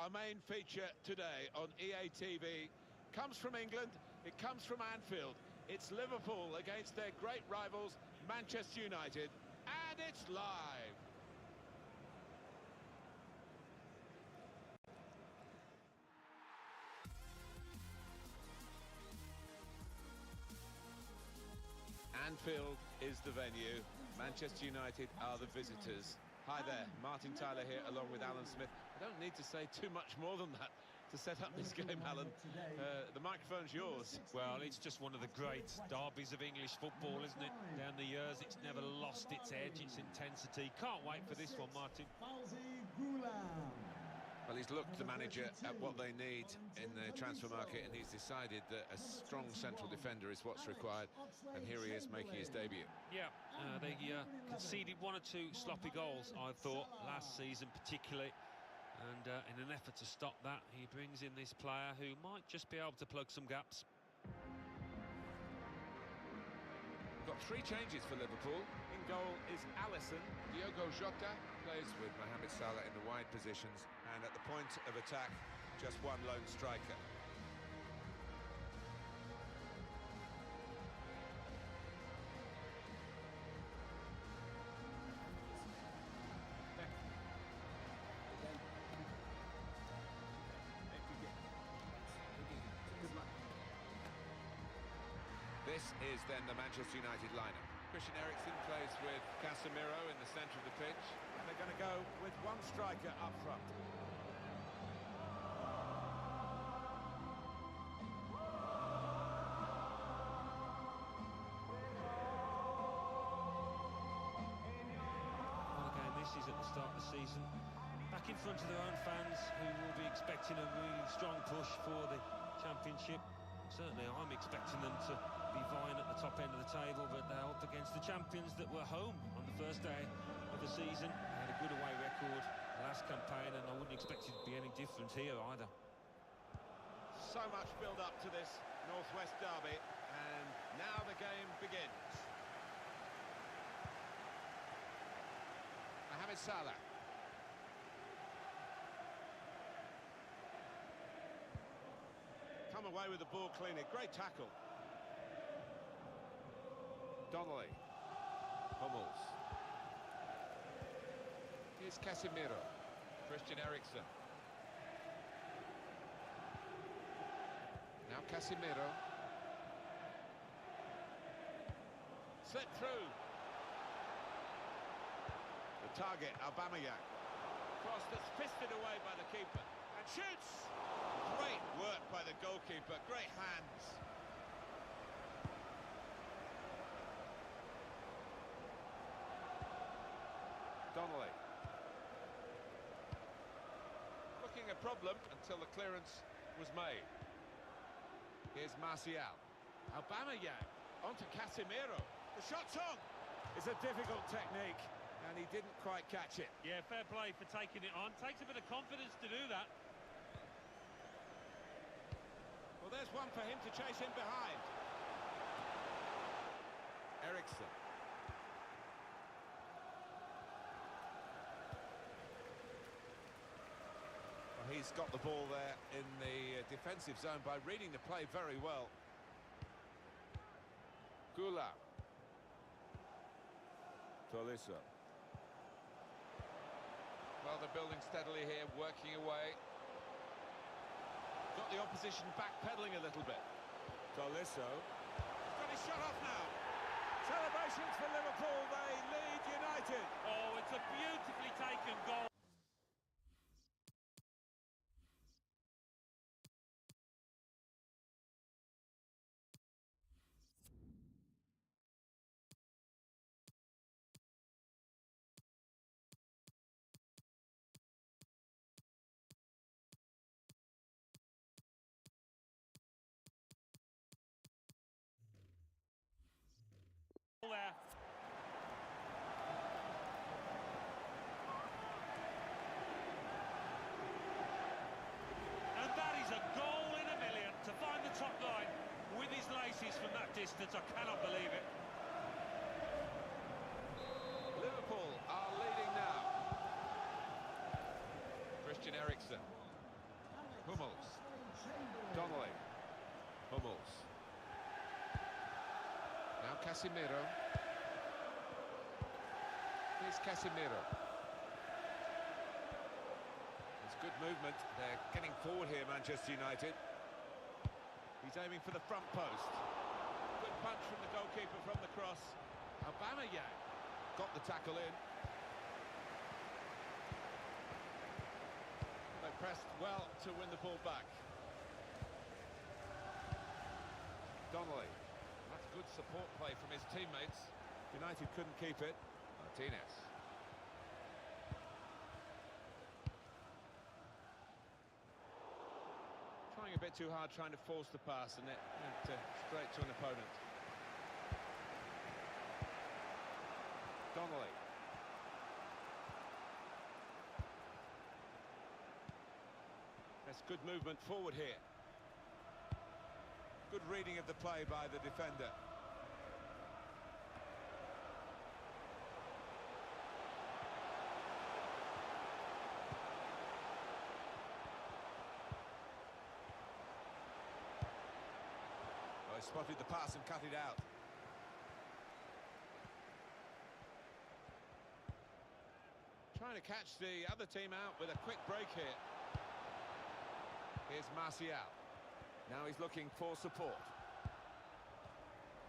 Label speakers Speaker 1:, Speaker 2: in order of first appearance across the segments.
Speaker 1: our main feature today on EA TV comes from England, it comes from Anfield. It's Liverpool against their great rivals, Manchester United, and it's live. Anfield is the venue, Manchester United are the visitors. Hi there, Martin Tyler here along with Alan Smith. I don't need to say too much more than that to set up this game, Alan. The microphone's yours.
Speaker 2: Well, it's just one of the great derbies of English football, isn't it? Down the years, it's never lost its edge, its intensity. Can't wait for this one, Martin.
Speaker 1: Well, he's looked, the manager, at what they need in the transfer market, and he's decided that a strong central defender is what's required, and here he is making his debut.
Speaker 2: Yeah, they conceded one or two sloppy goals, I thought, last season particularly, and in an effort to stop that, he brings in this player who might just be able to plug some gaps.
Speaker 1: Got three changes for Liverpool. In goal is Alisson. Diogo Jota plays with Mohamed Salah in the wide positions, and at the point of attack, just one lone striker. This is then the Manchester United lineup. Christian Eriksen plays with Casemiro in the centre of the pitch. And they're going to go with one striker up front.
Speaker 2: Well, again, this is at the start of the season. Back in front of their own fans, who will be expecting a really strong push for the championship. Certainly, I'm expecting them to be vying at the top end of the table, but they're up against the champions that were home on the first day of the season. They had a good away record last campaign, and I wouldn't expect it to be any different here either.
Speaker 1: So much build-up to this Northwest derby, and now the game begins. Mohamed Salah. Come away with the ball cleanly. Great tackle. Donnelly. Hummels. Here's Casemiro. Christian Eriksen. Now Casemiro. Slip through. The target, Aubameyang. Cross that's fisted away by the keeper. And shoots! Great work by the goalkeeper, great hands. Donnelly. Looking a problem until the clearance was made. Here's Martial. Aubameyang onto Casemiro. The shot's on. It's a difficult technique, and he didn't quite catch it.
Speaker 2: Yeah, fair play for taking it on. Takes a bit of confidence to do that.
Speaker 1: Well, there's one for him to chase in behind. Eriksen. Well, he's got the ball there in the defensive zone by reading the play very well. Gula. Tolisso. Well, they're building steadily here, working away. Got the opposition backpedaling a little bit. Tolisso. He's got his shot off now. Celebrations for Liverpool, they lead United.
Speaker 2: Oh, it's a beautifully taken goal. There. And that is a goal in a million to find the top line with his laces from that distance. I cannot believe it.
Speaker 1: Liverpool are leading now. Christian Eriksen. Now Casemiro. Here's Casemiro. It's good movement. They're getting forward here, Manchester United. He's aiming for the front post. Good punch from the goalkeeper from the cross. Aubameyang got the tackle in. They pressed well to win the ball back. Donnelly. That's good support play from his teammates. United couldn't keep it. Martinez. Trying a bit too hard, trying to force the pass, and it went straight to an opponent. Donnelly. That's good movement forward here. Good reading of the play by the defender. Oh, he spotted the pass and cut it out. Trying to catch the other team out with a quick break here. Here's Martial. Now he's looking for support.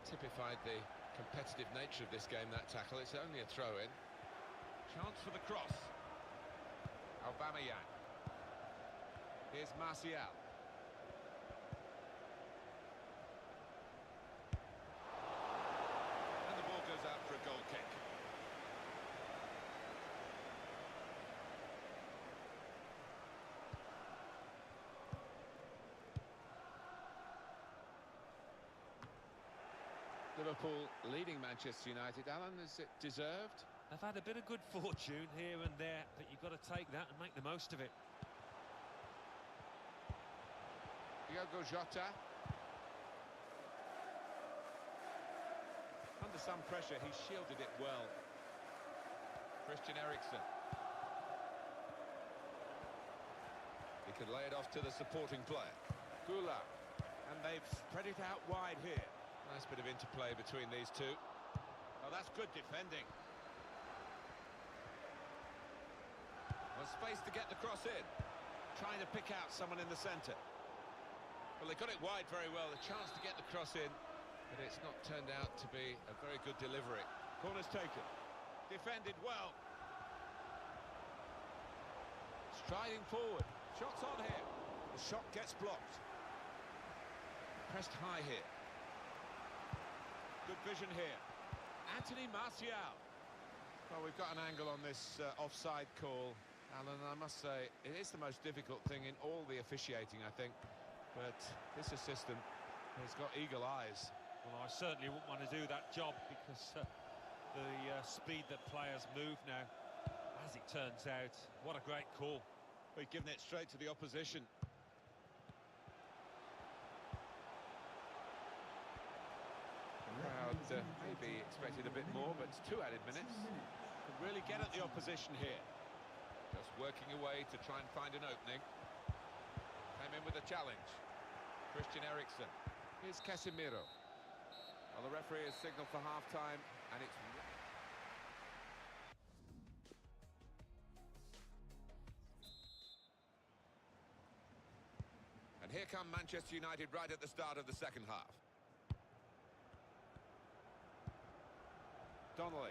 Speaker 1: Typified the competitive nature of this game, that tackle. It's only a throw-in. Chance for the cross. Aubameyang. Here's Martial. And the ball goes out for a goal kick. Liverpool leading Manchester United. Alan, is it deserved?
Speaker 2: They've had a bit of good fortune here and there, but you've got to take that and make the most of it.
Speaker 1: Diogo Jota. Under some pressure, he shielded it well. Christian Eriksen. He could lay it off to the supporting player. Gula. And they've spread it out wide here. Nice bit of interplay between these two. Oh, that's good defending. Well, space to get the cross in. Trying to pick out someone in the centre. Well, they got it wide very well. A chance to get the cross in, but it's not turned out to be a very good delivery. Corner's taken. Defended well. Striding forward. Shots on here. The shot gets blocked. Pressed high here. Good vision here. Anthony Martial. Well, we've got an angle on this offside call, Alan. I must say, it is the most difficult thing in all the officiating, I think. But this assistant has got eagle eyes.
Speaker 2: Well, I certainly wouldn't want to do that job because the speed that players move now, as it turns out, what a great call.
Speaker 1: We've given it straight to the opposition. Crowd maybe expected a bit more, but it's 2 added minutes. Could really get at the opposition here. Just working away to try and find an opening. Came in with a challenge. Christian Eriksen. Here's Casemiro. Well, the referee has signalled for half-time, and it's... And here come Manchester United right at the start of the second half. Donnelly.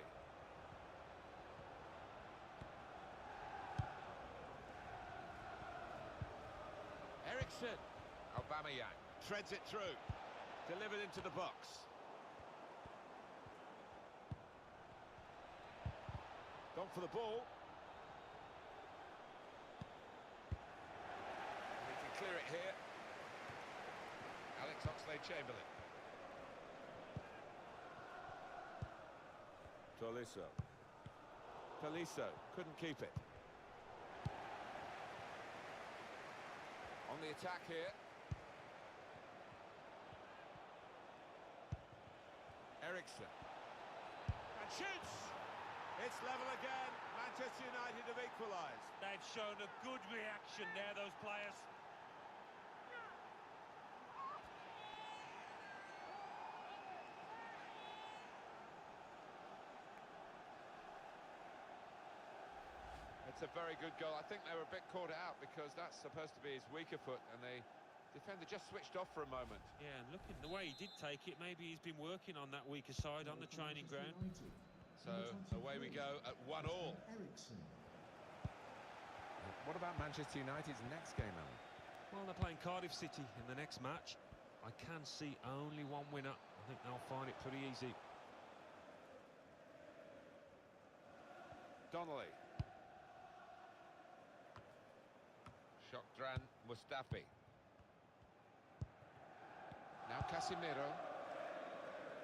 Speaker 1: Eriksen. Aubameyang treads it through. Delivered into the box. Gone for the ball. He can clear it here. Alex Oxlade-Chamberlain. Tolisso couldn't keep it. On the attack here. Eriksen. And shoots! It's level again. Manchester United have equalised.
Speaker 2: They've shown a good reaction there, those players.
Speaker 1: It's a very good goal. I think they were a bit caught out because that's supposed to be his weaker foot, and the defender just switched off for a moment.
Speaker 2: Yeah, and looking the way he did take it, maybe he's been working on that weaker side on the training ground.
Speaker 1: So away we go at 1-1. What about Manchester United's next game, Alan?
Speaker 2: Well, they're playing Cardiff City in the next match. I can see only one winner. I think they'll find it pretty easy.
Speaker 1: Donnelly. Shokdran Mustafi. Now Casemiro.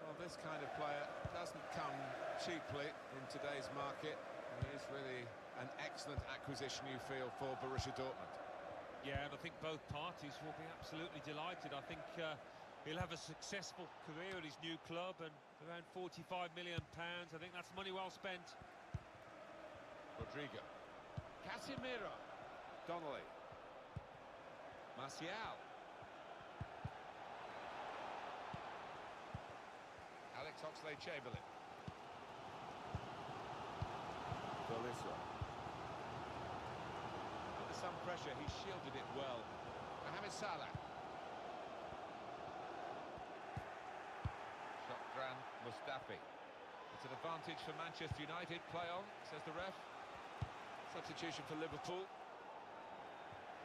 Speaker 1: Well, this kind of player doesn't come cheaply in today's market. He is really an excellent acquisition, you feel, for Borussia Dortmund.
Speaker 2: Yeah, and I think both parties will be absolutely delighted. I think he'll have a successful career at his new club, and around £45 million. I think that's money well spent.
Speaker 1: Rodrigo. Casemiro. Donnelly. Martial. Alex Oxlade-Chamberlain. Belissa. Under some pressure, he shielded it well. Mohamed Salah. Shokdran Mustafi. It's an advantage for Manchester United. Play on, says the ref. Substitution for Liverpool.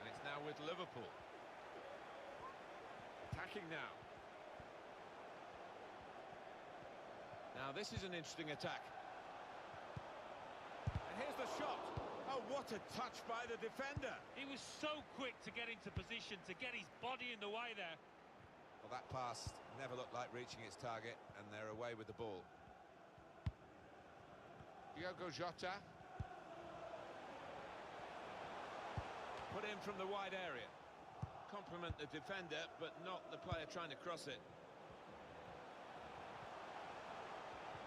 Speaker 1: And it's now with Liverpool. Attacking now. Now this is an interesting attack. And here's the shot. Oh, what a touch by the defender.
Speaker 2: He was so quick to get into position, to get his body in the way there.
Speaker 1: Well, that pass never looked like reaching its target, and they're away with the ball. Diogo Jota. Put in from the wide area. Compliment the defender, but not the player trying to cross it.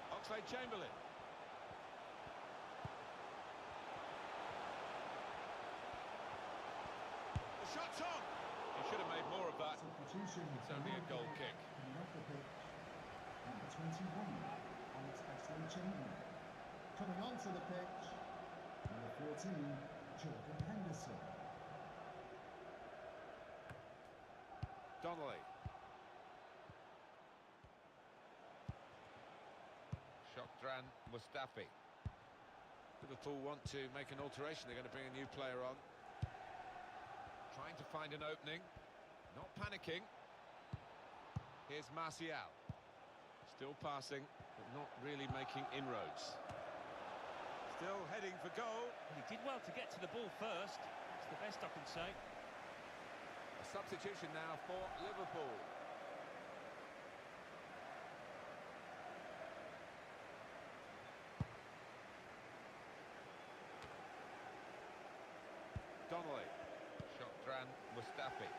Speaker 1: Oxlade-Chamberlain. The shot's on! He should have made more of that. It's only a goal kick.
Speaker 3: Number 21, Alex Oxlade-Chamberlain. Coming onto the pitch, number 14, Jordan Henderson.
Speaker 1: Donnelly. Shokdran Mustafi. Liverpool want to make an alteration. They're going to bring a new player on. Trying to find an opening. Not panicking. Here's Martial. Still passing, but not really making inroads. Still heading for goal.
Speaker 2: He did well to get to the ball first. That's the best I can say.
Speaker 1: A substitution now for Liverpool. Donnelly. Shokdran Mustafi.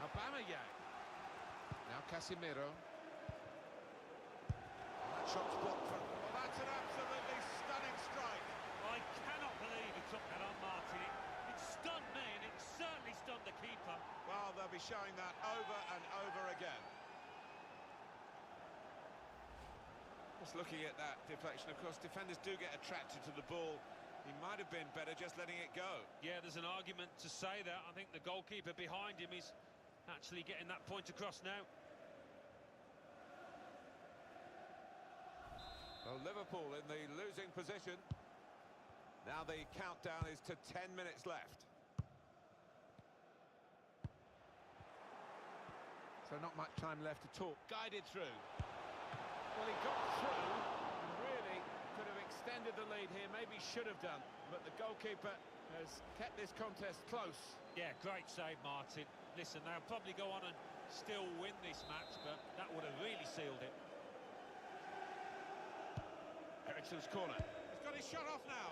Speaker 1: Aubameyang. Now Casemiro. That shot's blocked from... Well, that's an absolutely stunning strike.
Speaker 2: I cannot believe he took that on, Martin. It stunned me, and it certainly stunned the keeper.
Speaker 1: Well, they'll be showing that over and over again. Just looking at that deflection, of course, defenders do get attracted to the ball. He might have been better just letting it go.
Speaker 2: Yeah, there's an argument to say that. I think the goalkeeper behind him is actually getting that point across now.
Speaker 1: Well, Liverpool in the losing position. Now the countdown is to 10 minutes left. So not much time left to talk. Guided through. Well, he got through and really could have extended the lead here. Maybe should have done. But the goalkeeper has kept this contest close.
Speaker 2: Yeah, great save, Martin. Listen, they'll probably go on and still win this match, but that would have really sealed it.
Speaker 1: Eriksen's corner. He's got his shot off now.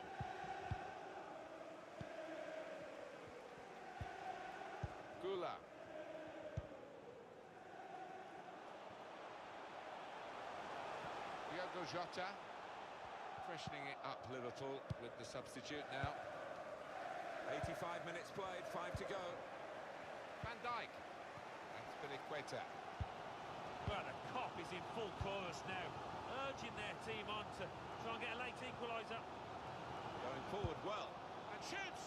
Speaker 1: Gula. Diogo Jota. Freshening it up, Liverpool, with the substitute now. 85 minutes played, 5 to go. Van Dijk. That's Piliqueta.
Speaker 2: Well, the Kop is in full chorus now, urging their team on to try and get a late equaliser.
Speaker 1: Going forward well. And shoots!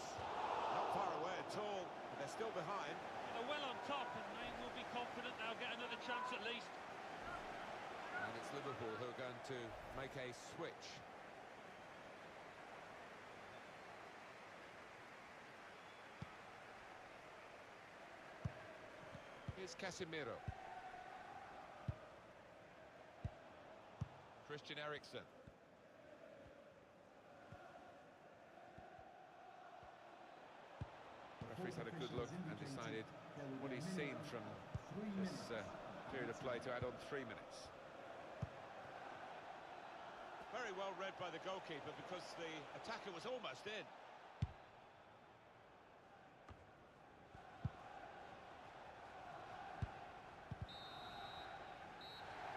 Speaker 1: Not far away at all, but they're still behind.
Speaker 2: They're well on top, and they will be confident they'll get another chance at least.
Speaker 1: And it's Liverpool who are going to make a switch. Here's Casemiro. Christian Eriksen. Referee's had a good look and decided what he's seen from this period of play to add on 3 minutes. Very well read by the goalkeeper because the attacker was almost in.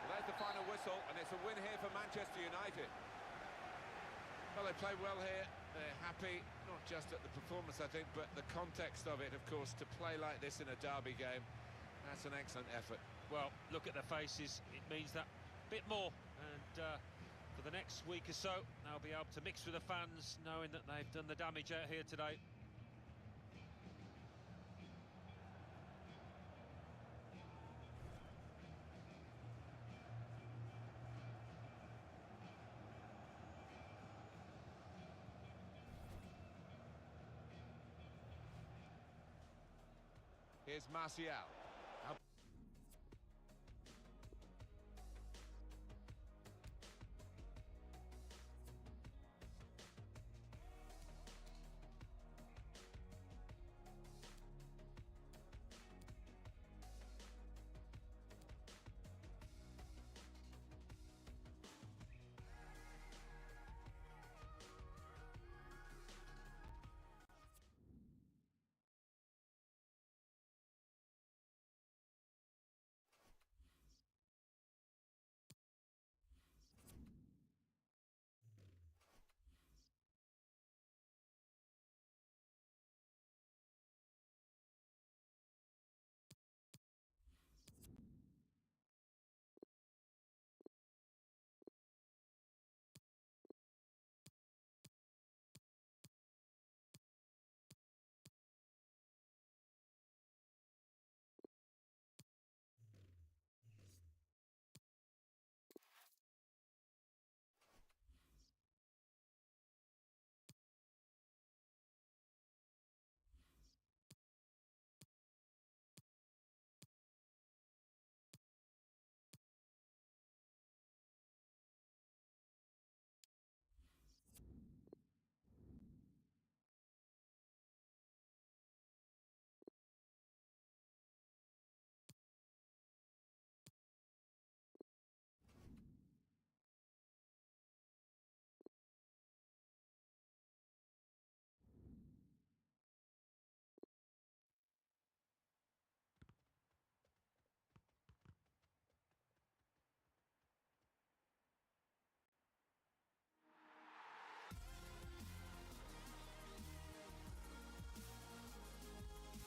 Speaker 1: Well, there's the final whistle, and it's a win here for Manchester United. Well, they played well here. They're happy, not just at the performance, I think, but the context of it, of course, to play like this in a derby game. That's an excellent effort.
Speaker 2: Well, look at their faces. It means that bit more. And for the next week or so, they'll be able to mix with the fans, knowing that they've done the damage out here today.
Speaker 1: Here's Martial.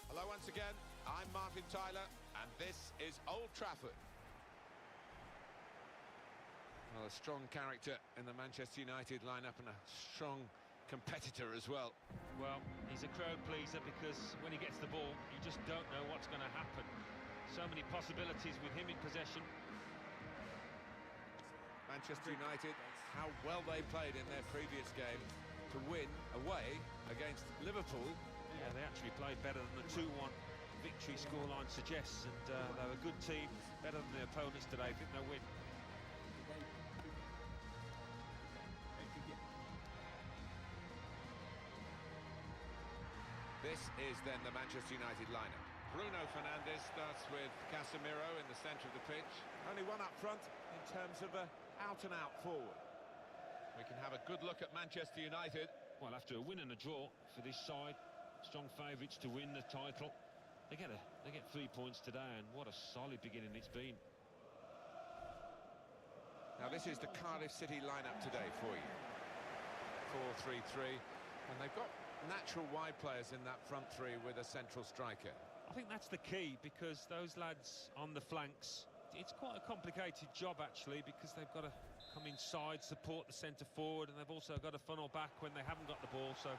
Speaker 1: Hello once again, I'm Martin Tyler, and this is Old Trafford. Well, a strong character in the Manchester United lineup and a strong competitor as well.
Speaker 2: Well, he's a crowd pleaser because when he gets the ball, you just don't know what's going to happen. So many possibilities with him in possession.
Speaker 1: Manchester United, how well they played in their previous game to win away against Liverpool.
Speaker 2: Yeah, they actually played better than the 2-1 victory scoreline suggests, and they're a good team, better than their opponents today. I think they'll win.
Speaker 1: This is then the Manchester United lineup. Bruno Fernandes starts with Casemiro in the centre of the pitch. Only one up front in terms of an out-and-out forward. We can have a good look at Manchester United.
Speaker 2: Well, after a win and a draw for this side, strong favourites to win the title. They get 3 points today, and what a solid beginning it's been.
Speaker 1: Now this is the Cardiff City lineup today for you. 4-3-3, and they've got natural wide players in that front three with a central striker.
Speaker 2: I think that's the key, because those lads on the flanks It's quite a complicated job, actually, because they've got to come inside, support the centre forward, and they've also got to funnel back when they haven't got the ball, so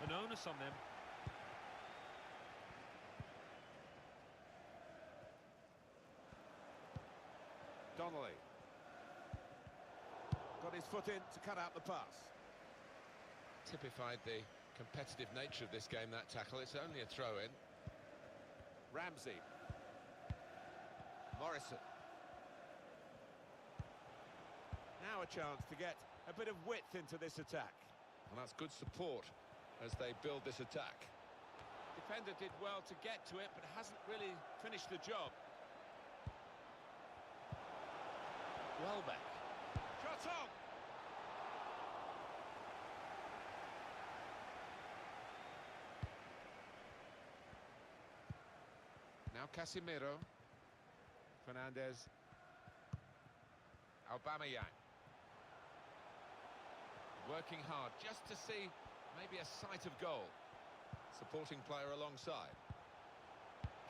Speaker 2: an onus on them.
Speaker 1: Donnelly. Got his foot in to cut out the pass. Typified the competitive nature of this game, that tackle. It's only a throw-in. Ramsey. Morrison. Now a chance to get a bit of width into this attack. And that's good support as they build this attack. Defender did well to get to it, but hasn't really finished the job. Welbeck. Shot on! Now Casemiro. Fernandes. Aubameyang. Working hard just to see maybe a sight of goal. Supporting player alongside.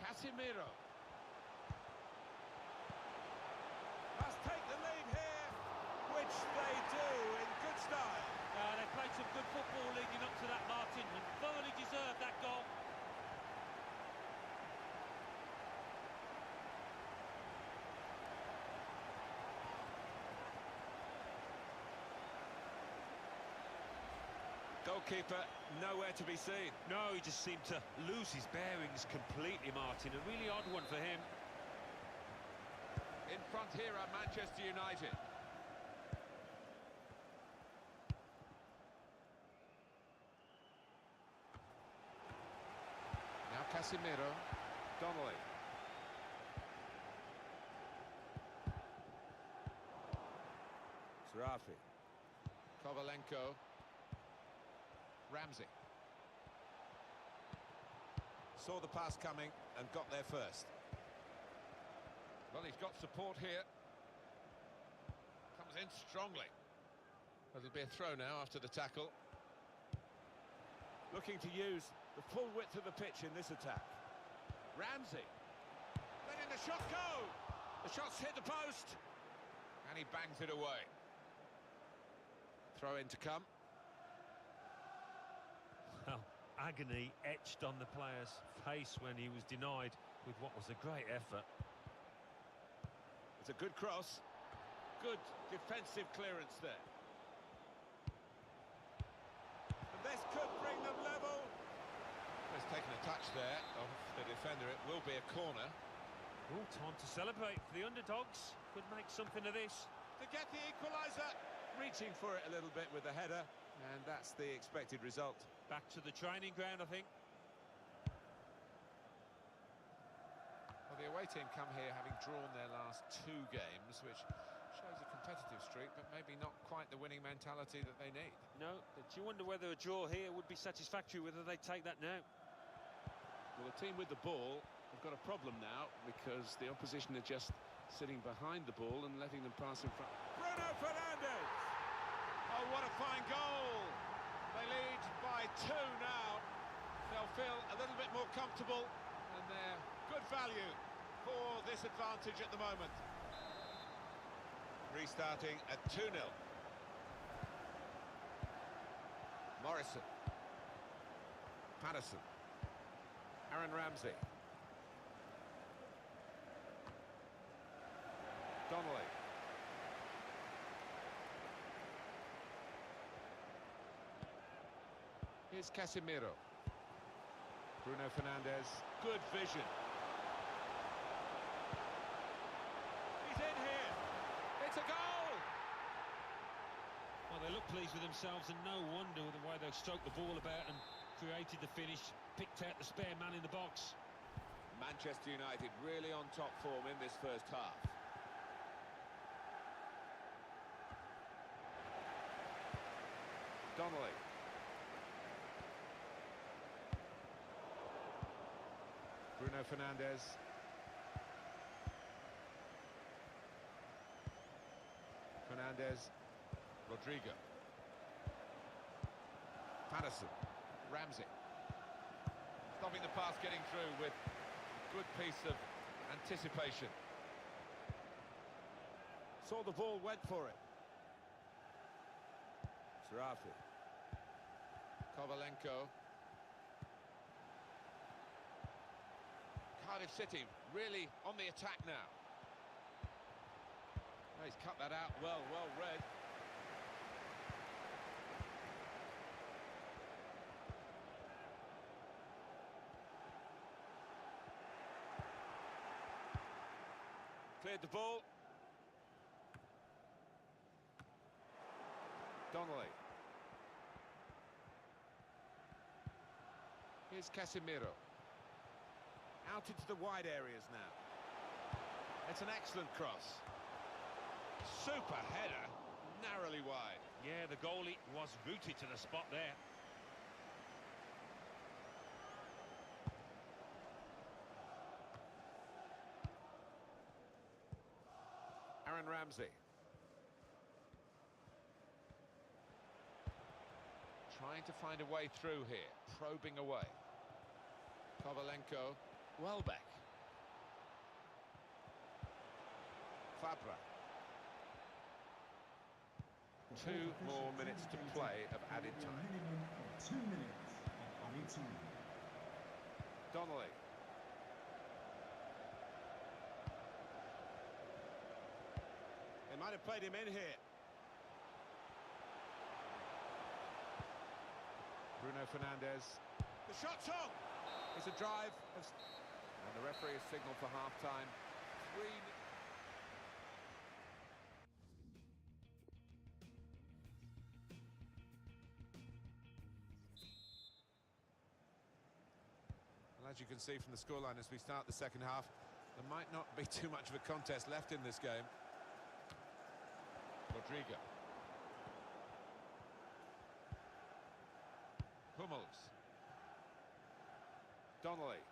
Speaker 1: Casemiro. Must take the lead here, which they do in good style.
Speaker 2: They played some good football leading up to that, Martin, and thoroughly deserved that goal.
Speaker 1: Goalkeeper nowhere to be seen.
Speaker 2: No, he just seemed to lose his bearings completely, Martin. A really odd one for him.
Speaker 1: In front here are Manchester United. Now Casemiro. Donnelly. Sarafi. Kovalenko. Ramsey. Saw the pass coming and got there first. Well, he's got support here. Comes in strongly. It'll be a throw now after the tackle. Looking to use the full width of the pitch in this attack. Ramsey. Letting the shot go. The shot's hit the post. And he bangs it away. Throw in to come.
Speaker 2: Well, agony etched on the player's face when he was denied with what was a great effort.
Speaker 1: It's a good cross. Good defensive clearance there. And this could bring them level. He's taken a touch there of the defender. It will be a corner.
Speaker 2: Oh, time to celebrate for the underdogs. Could make something of this.
Speaker 1: To get the equaliser. Reaching for it a little bit with the header. And that's the expected result.
Speaker 2: Back to the training ground, I think.
Speaker 1: Well, the away team come here having drawn their last 2 games, which shows a competitive streak, but maybe not quite the winning mentality that they need.
Speaker 2: No, but you wonder whether a draw here would be satisfactory, whether they take that now.
Speaker 1: Well, the team with the ball have got a problem now because the opposition are just sitting behind the ball and letting them pass in front. Bruno Fernandes! Oh, what a fine goal! They lead by 2 now. They'll feel a little bit more comfortable, and they're good value for this advantage at the moment. Restarting at 2-0. Morrison. Patterson. Aaron Ramsey. Donnelly. Here's Casemiro. Bruno Fernandes. Good vision. He's in here. It's a goal!
Speaker 2: Well, they look pleased with themselves, and no wonder with the way they stroked the ball about and created the finish, picked out the spare man in the box.
Speaker 1: Manchester United really on top form in this first half. Donnelly. Bruno Fernandes. Fernandes. Rodrigo. Patterson. Ramsey. Stopping the pass getting through with a good piece of anticipation. Saw the ball, went for it. Sarafi. Kovalenko. Cardiff City really on the attack now. Oh, he's cut that out well read. Cleared the ball. Donnelly. Here's Casemiro. Out into the wide areas now. It's an excellent cross. Super header, narrowly wide.
Speaker 2: Yeah, the goalie was rooted to the spot there.
Speaker 1: Aaron Ramsey. Trying to find a way through here, probing away. Kovalenko, Welbeck. Fabra. 2 more minutes to play of added time.
Speaker 3: Minimum of 2 minutes of added time.
Speaker 1: Donnelly. They might have played him in here. Bruno Fernandes. The shot's on! It's a drive. And the referee has signalled for half-time. 3... Well, as you can see from the scoreline as we start the second half, there might not be too much of a contest left in this game. Rodrigo. Hummels. Donnelly.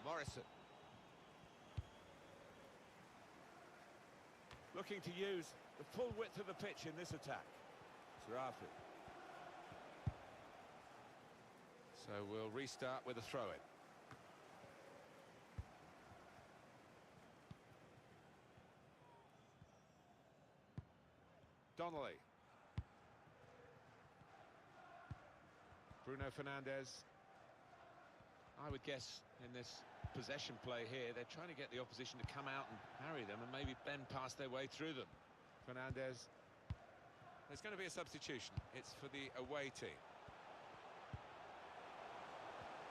Speaker 1: Morrison. Looking to use the full width of the pitch in this attack. Sarafi. So we'll restart with a throw-in. Donnelly. Bruno Fernandes. I would guess in this possession play here, they're trying to get the opposition to come out and harry them and maybe bend past their way through them. Fernandes. There's going to be a substitution. It's for the away team.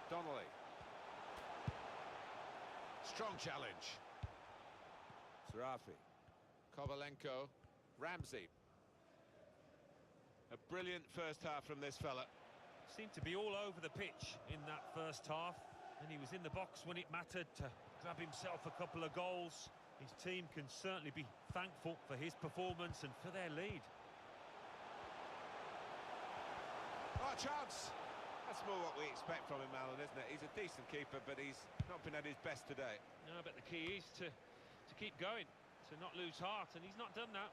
Speaker 1: Donnelly. Strong challenge. Sarafi. Kovalenko. Ramsey. A brilliant first half from this fella.
Speaker 2: Seemed to be all over the pitch in that first half, and he was in the box when it mattered to grab himself a couple of goals. His team can certainly be thankful for his performance and for their lead.
Speaker 1: Oh, chance! That's more what we expect from him, Alan, isn't it? He's a decent keeper, but he's not been at his best today.
Speaker 2: No, but the key is to keep going, to not lose heart, and he's not done that.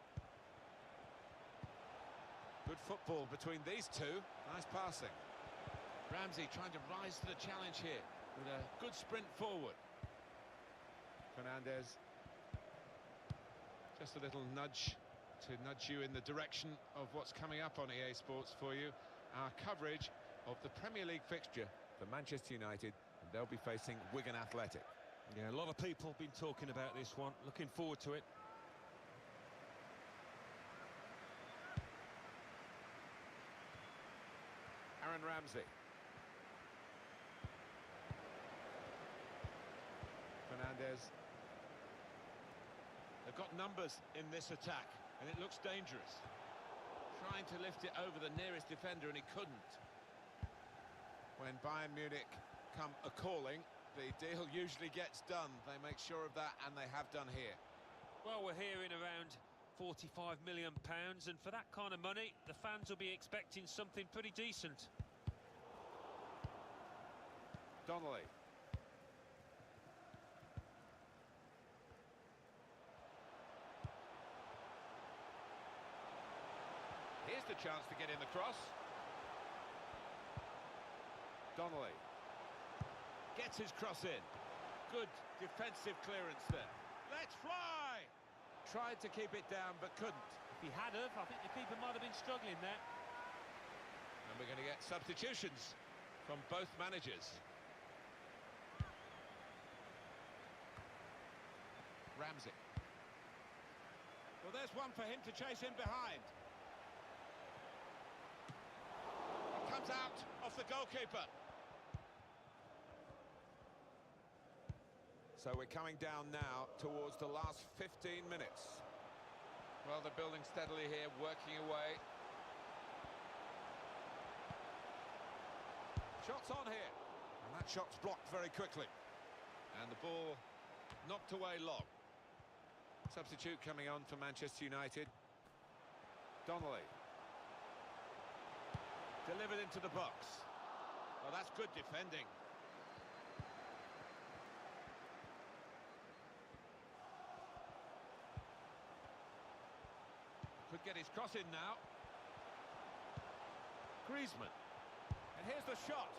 Speaker 1: Good football between these two. Nice passing. Ramsey trying to rise to the challenge here with a good sprint forward. Fernandes. Just a little nudge to nudge you in the direction of what's coming up on EA Sports for you. Our coverage of the Premier League fixture for Manchester United, and they'll be facing Wigan Athletic.
Speaker 2: Yeah, a lot of people have been talking about this one. Looking forward to it.
Speaker 1: Aaron Ramsey. Fernandes. They've got numbers in this attack, and it looks dangerous. Trying to lift it over the nearest defender, and he couldn't. When Bayern Munich come a-calling, the deal usually gets done. They make sure of that, and they have done here.
Speaker 2: Well, we're hearing around £45 million, and for that kind of money, the fans will be expecting something pretty decent.
Speaker 1: Donnelly. Here's the chance to get in the cross. Donnelly. Gets his cross in. Good defensive clearance there. Let's fly! Tried to keep it down, but couldn't.
Speaker 2: If he had have, I think the keeper might have been struggling there.
Speaker 1: And we're going to get substitutions from both managers. Ramsey. Well, there's one for him to chase in behind. It comes out off the goalkeeper. So we're coming down now towards the last 15 minutes. Well, they're building steadily here, working away. Shots on here. And that shot's blocked very quickly. And the ball knocked away long. Substitute coming on for Manchester United. Donnelly. Delivered into the box. Well, that's good defending. Could get his cross in now. Griezmann. And here's the shot.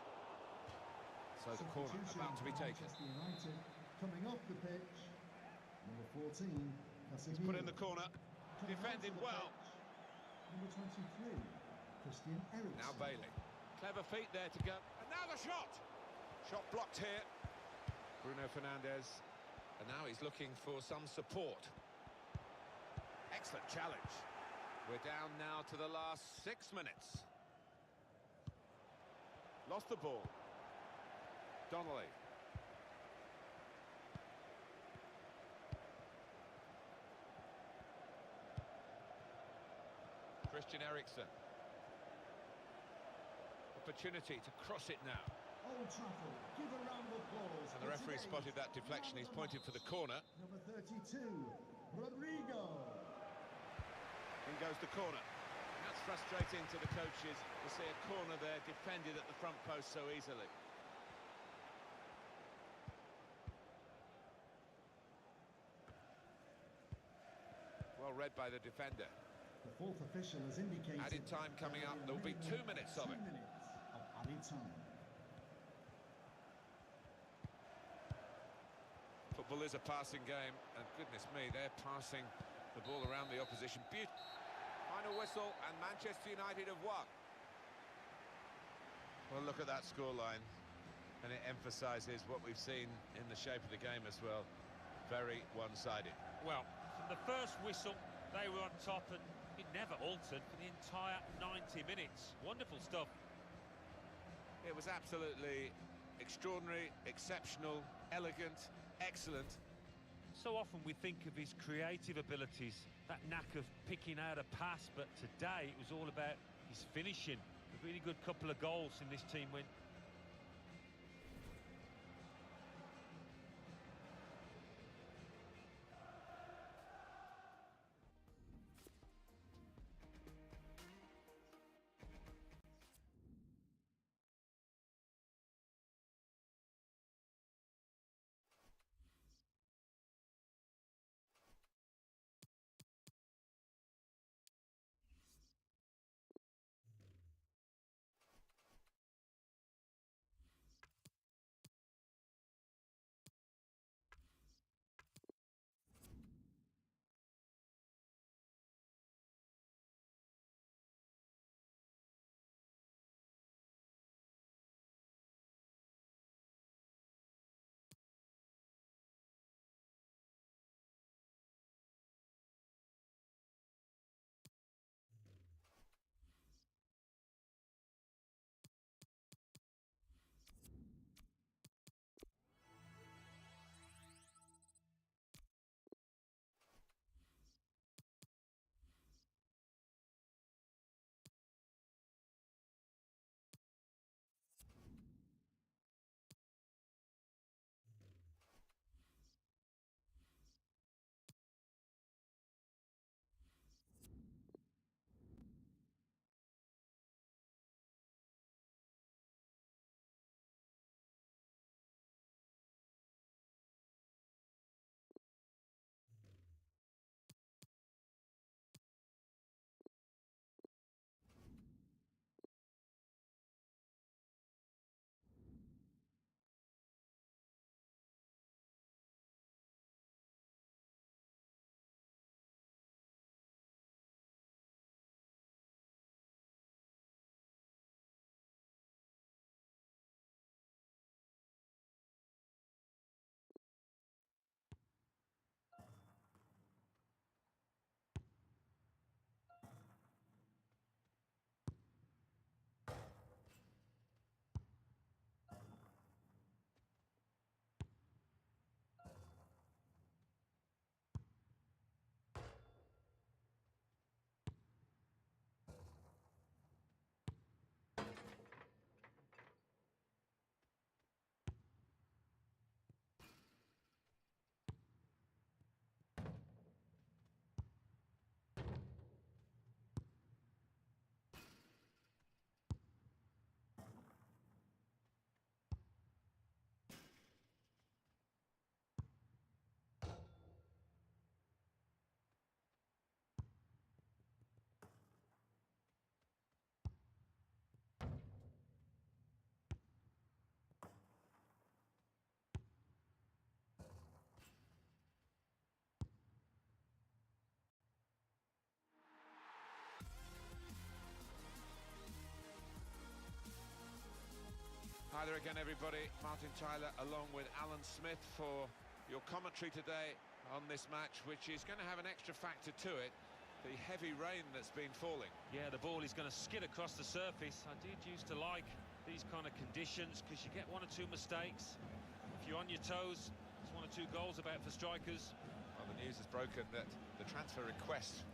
Speaker 1: So the corner about to be taken.
Speaker 3: Manchester United coming off the pitch. Number 14,
Speaker 1: He's put in the corner. Defended well.
Speaker 3: Number 23, Christian Eriksen.
Speaker 1: Now Bailey. Clever feet there to go. And now the shot. Shot blocked here. Bruno Fernandes. And now he's looking for some support. Excellent challenge. We're down now to the last 6 minutes. Lost the ball. Donnelly. Christian Eriksen. Opportunity to cross it now.
Speaker 3: Old Trafford, give a round of applause.
Speaker 1: And the referee spotted that deflection. He's pointed for the corner.
Speaker 3: Number 32, Rodrigo.
Speaker 1: In goes the corner. That's frustrating to the coaches to see a corner there defended at the front post so easily. Well read by the defender.
Speaker 3: The fourth official has indicated
Speaker 1: Added time coming up. There will be 2 minutes of it.
Speaker 3: 2 minutes of added time.
Speaker 1: Football is a passing game, and goodness me, they're passing the ball around the opposition. Final whistle, and Manchester United have won. Well, look at that scoreline, and it emphasises what we've seen in the shape of the game as well. Very one-sided.
Speaker 2: Well, from the first whistle, they were on top, and it never altered for the entire 90 minutes. Wonderful stuff.
Speaker 1: It was absolutely extraordinary, exceptional, elegant, excellent.
Speaker 2: So often we think of his creative abilities, that knack of picking out a pass, but today it was all about his finishing. A really good couple of goals in this team win.
Speaker 1: again, everybody. Martin Tyler along with Alan Smith for your commentary today on this match, which is going to have an extra factor to it, the heavy rain that's been falling.
Speaker 2: Yeah, the ball is going to skid across the surface. I did used to like these kind of conditions because you get one or two mistakes. If you're on your toes, it's one or two goals about for strikers.
Speaker 1: Well, the news is broken that the transfer request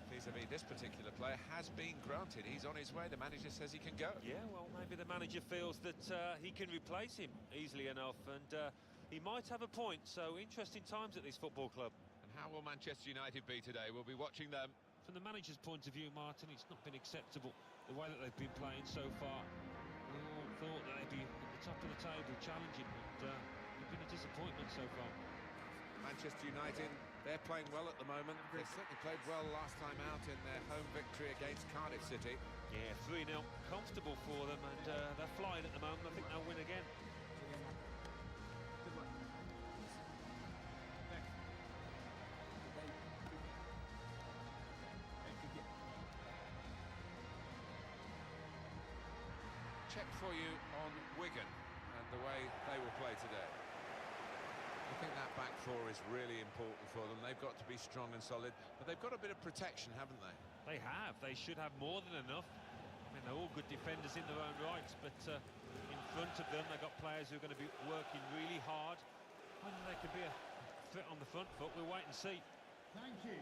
Speaker 1: vis-a-vis this particular player has been granted. He's on his way. The manager says he can go.
Speaker 2: Yeah, well, maybe the manager feels that he can replace him easily enough, and he might have a point. So, interesting times at this football club.
Speaker 1: And how will Manchester United be today? We'll be watching them.
Speaker 2: From the manager's point of view, Martin, it's not been acceptable the way that they've been playing so far. We all thought that they'd be at the top of the table challenging, but it's been a disappointment so far.
Speaker 1: Manchester United, they're playing well at the moment. They certainly played well last time out in their home victory against Cardiff City.
Speaker 2: Yeah, 3-0, comfortable for them, and they're flying at the moment. I think they'll win again.
Speaker 1: Check for you on Wigan and the way they will play today. I think that back four is really important for them. They've got to be strong and solid, but they've got a bit of protection, haven't they?
Speaker 2: They have. They should have more than enough. I mean, they're all good defenders in their own rights, but in front of them, they've got players who are going to be working really hard. Whether they can be a threat on the front foot, we'll wait and see.
Speaker 3: Thank you.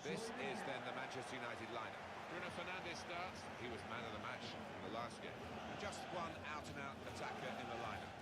Speaker 1: This is then the Manchester United lineup. Bruno Fernandes starts. He was man of the match in the last game. Just one out-and-out attacker in the lineup.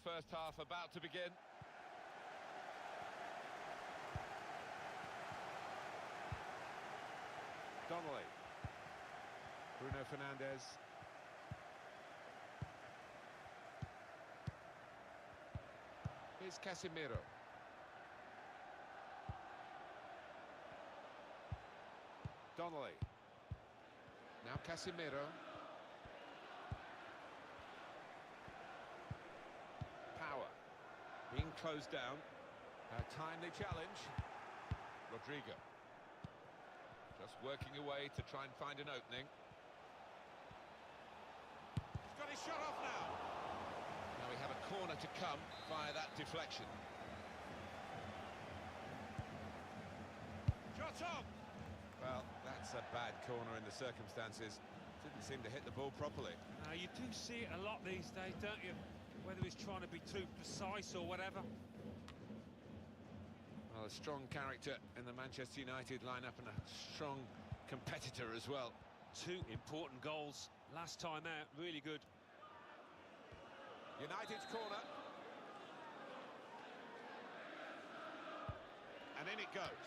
Speaker 1: First half about to begin. Donnelly. Bruno Fernandes. Here's Casemiro. Donnelly. Now Casemiro. Being closed down. A timely challenge. Rodrigo. Just working away to try and find an opening. He's got his shot off now. Now we have a corner to come via that deflection. Shot on! Well, that's a bad corner in the circumstances. Didn't seem to hit the ball properly.
Speaker 2: You do see it a lot these days, don't you? Whether he's trying to be too precise or whatever.
Speaker 1: Well, a strong character in the Manchester United lineup and a strong competitor as well.
Speaker 2: Two important goals last time out, really good.
Speaker 1: United's corner. And in it goes.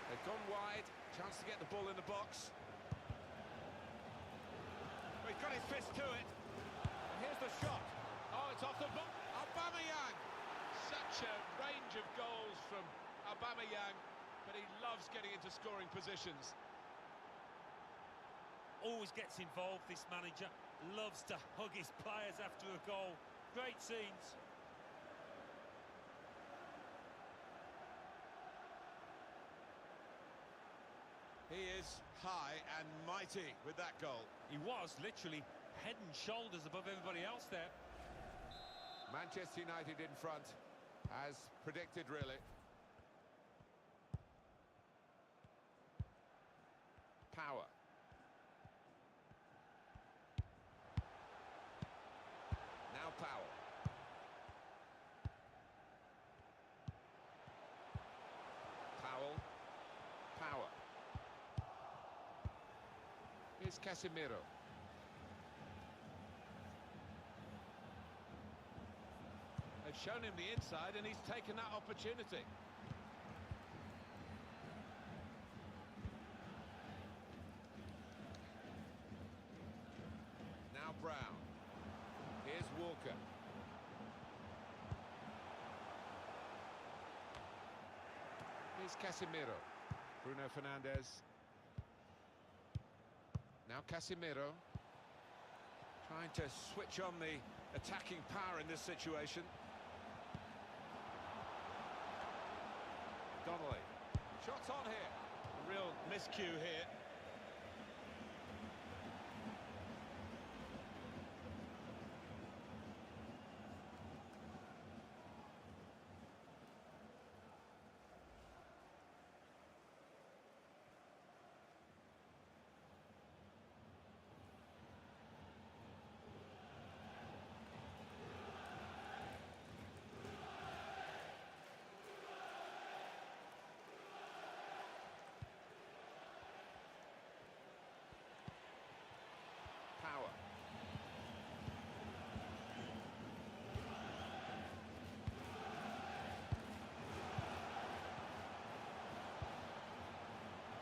Speaker 1: They've gone wide, chance to get the ball in the box. He's got his fist to it. And here's the shot. Oh, it's off the book. Aubameyang. Such a range of goals from Aubameyang, but he loves getting into scoring positions.
Speaker 2: Always gets involved, this manager. Loves to hug his players after a goal. Great scenes.
Speaker 1: He is high and mighty with that goal.
Speaker 2: He was literally head and shoulders above everybody else there.
Speaker 1: Manchester United in front, as predicted, really. Power. Now Powell. Powell. Power. Here's Casemiro. They've shown him the inside and he's taken that opportunity. Now Brown. Here's Walker. Here's Casemiro. Bruno Fernandes. Now Casemiro. Trying to switch on the attacking power in this situation. Donnelly. Shots on here. A real miscue here. Power.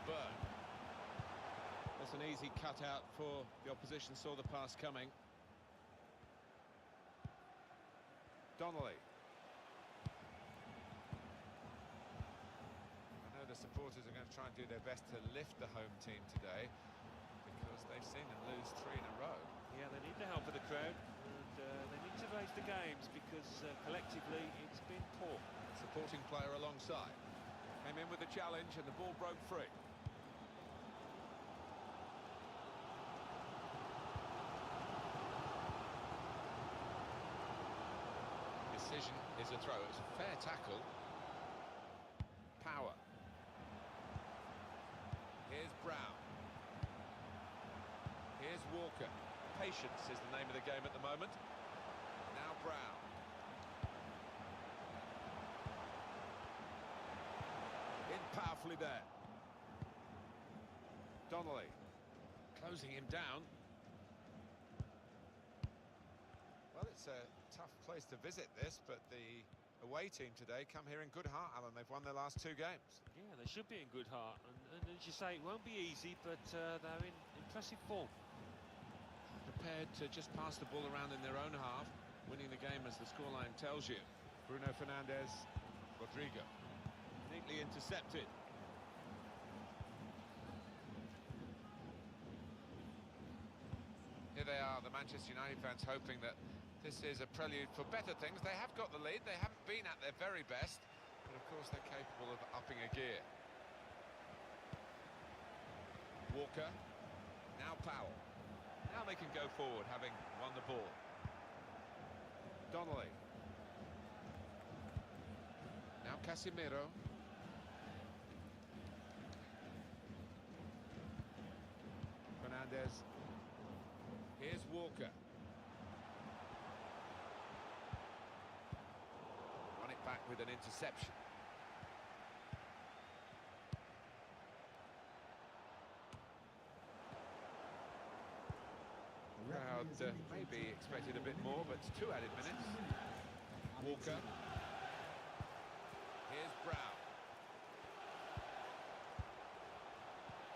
Speaker 1: Burn. That's an easy cutout for the opposition, saw the pass coming. Donnelly. I know the supporters are going to try and do their best to lift the home team today, because they've seen them lose 3 in a row.
Speaker 2: Yeah, they need the help of the crowd, and they need to raise the games, because collectively it's been poor.
Speaker 1: Supporting player alongside. Came in with the challenge and the ball broke free. Decision is a throw. It's a fair tackle. Power. Here's Brown. Here's Walker. Patience is the name of the game at the moment. Now Brown. In powerfully there. Donnelly. Closing him down. Well, it's a tough place to visit this, but the away team today come here in good heart, Alan. They've won their last 2 games.
Speaker 2: Yeah, they should be in good heart, and as you say, it won't be easy, but they're in impressive form.
Speaker 1: Prepared to just pass the ball around in their own half, winning the game as the scoreline tells you. Bruno Fernandes, Rodrigo, neatly intercepted. Here they are, the Manchester United fans, hoping that this is a prelude for better things. They have got the lead, they haven't been at their very best, but of course they're capable of upping a gear. Walker, now Powell. Now they can go forward, having won the ball. Donnelly. Now Casemiro. Fernandes. Here's Walker. Run it back with an interception. Crowd maybe expected a bit more, but it's 2 added minutes. Walker. Here's Brown.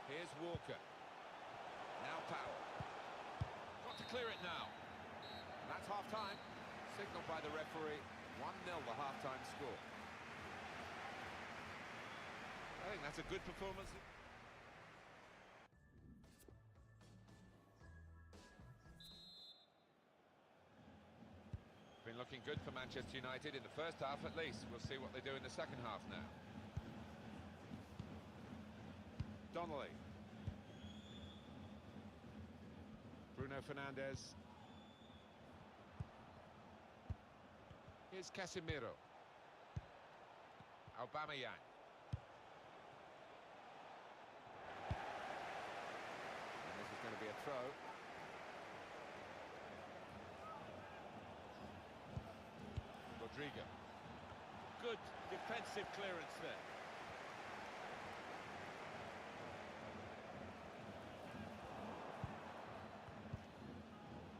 Speaker 1: Here's Walker. Now Powell. Got to clear it now. And that's half-time. Signalled by the referee. 1-0 the half-time score. I think that's a good performance. Been looking good for Manchester United in the first half at least. We'll see what they do in the second half now. Donnelly. Bruno Fernandes. Here's Casemiro. Aubameyang. And this is going to be a throw. Rodrigo. Good defensive clearance there.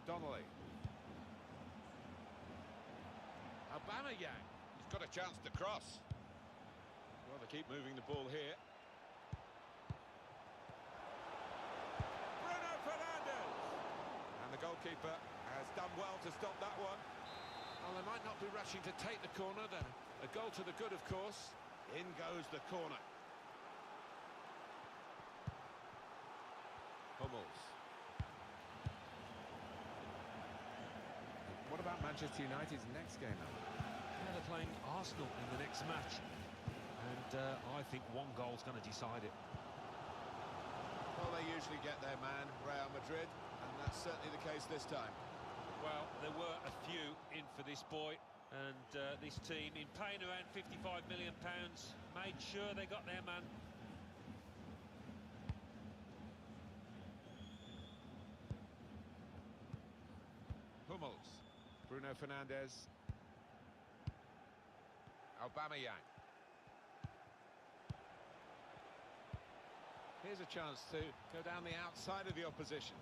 Speaker 1: Donnelly. Aubameyang. Aubameyang. He's got a chance to cross. Well, they keep moving the ball here. Bruno Fernandes. And the goalkeeper has done well to stop that one. Well, they might not be rushing to take the corner, then a goal to the good, of course. In goes the corner. Hummels. What about Manchester United's next game, Alan?
Speaker 2: Yeah, they're playing Arsenal in the next match. And I think one goal's going to decide it.
Speaker 1: Well, they usually get their man, Real Madrid, and that's certainly the case this time.
Speaker 2: Well, there were a few in for this boy, and this team, in paying around £55 million, made sure they got their man.
Speaker 1: Hummels, Bruno Fernandes, Aubameyang. Here's a chance to go down the outside of the opposition.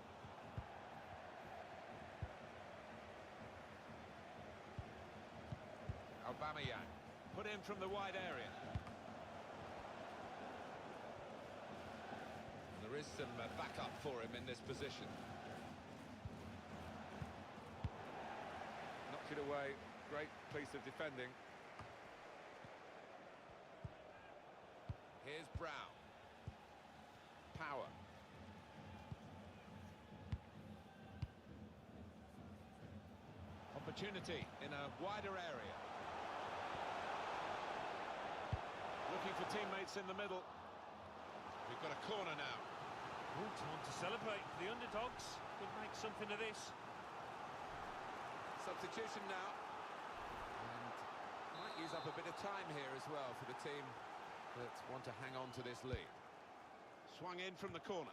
Speaker 1: Aubameyang, put in from the wide area. There is some backup for him in this position. Knocked it away, great piece of defending. Here's Brown. Power. Opportunity in a wider area. Looking for teammates in the middle. We've got a corner now.
Speaker 2: Ooh, time to celebrate. The underdogs could make something of this.
Speaker 1: Substitution now. And might use up a bit of time here as well for the team that want to hang on to this lead. Swung in from the corner.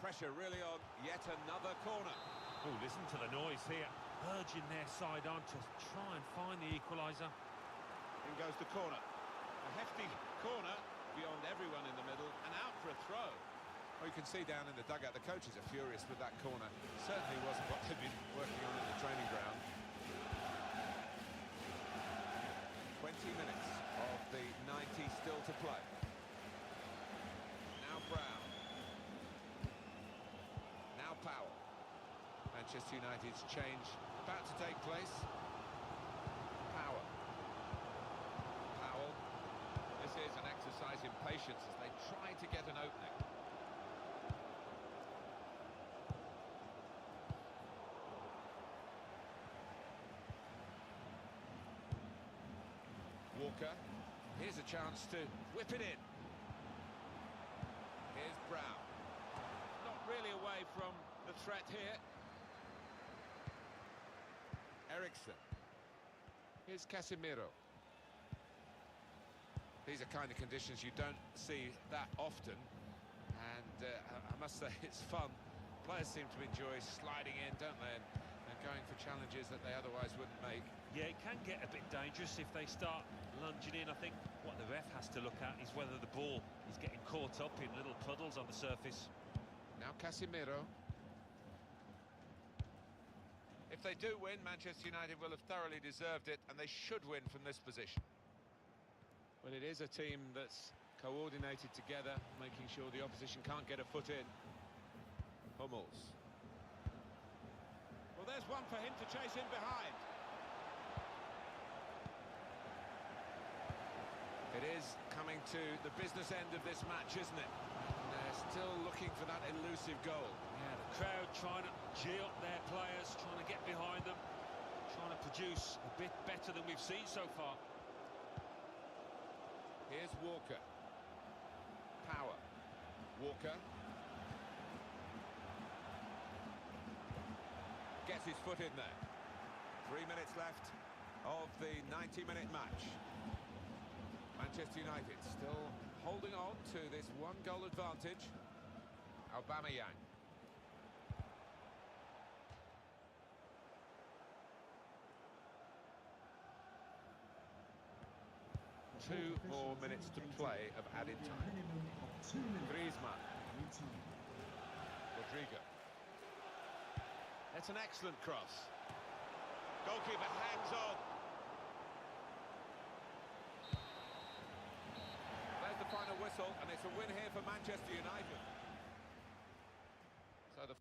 Speaker 1: Pressure really on yet another corner.
Speaker 2: Oh, listen to the noise here. Urging their side on to try and find the equaliser.
Speaker 1: In goes the corner. A hefty corner beyond everyone in the middle and out for a throw. Well, you can see down in the dugout the coaches are furious with that corner. Certainly wasn't what they've been working on in the training ground. 20 minutes of the 90 still to play. Now Brown. Now Powell. Manchester United's change about to take place. Powell. Powell. This is an exercise in patience as they try to get an opening. Walker. Here's a chance to whip it in. Here's Brown. Not really away from the threat here. Ericsson. Here's Casemiro. These are kind of conditions you don't see that often. And I must say, it's fun. Players seem to enjoy sliding in, don't they? And going for challenges that they otherwise wouldn't make.
Speaker 2: Yeah, it can get a bit dangerous if they start lunging in. I think what the ref has to look at is whether the ball is getting caught up in little puddles on the surface.
Speaker 1: Now Casemiro. If they do win, Manchester United will have thoroughly deserved it, and they should win from this position. Well, it is a team that's coordinated together, making sure the opposition can't get a foot in. Hummels. Well, there's one for him to chase in behind. It is coming to the business end of this match, isn't it? And they're still looking for that elusive goal.
Speaker 2: Yeah, the crowd trying to gee up their players, trying to get behind them, trying to produce a bit better than we've seen so far.
Speaker 1: Here's Walker. Power. Walker. Gets his foot in there. 3 minutes left of the 90-minute match. Manchester United still holding on to this one-goal advantage. Aubameyang. Two more minutes to play of added time. Griezmann. Rodrigo. That's an excellent cross. Goalkeeper hangs on. whistle, and it's a win here for Manchester United. So the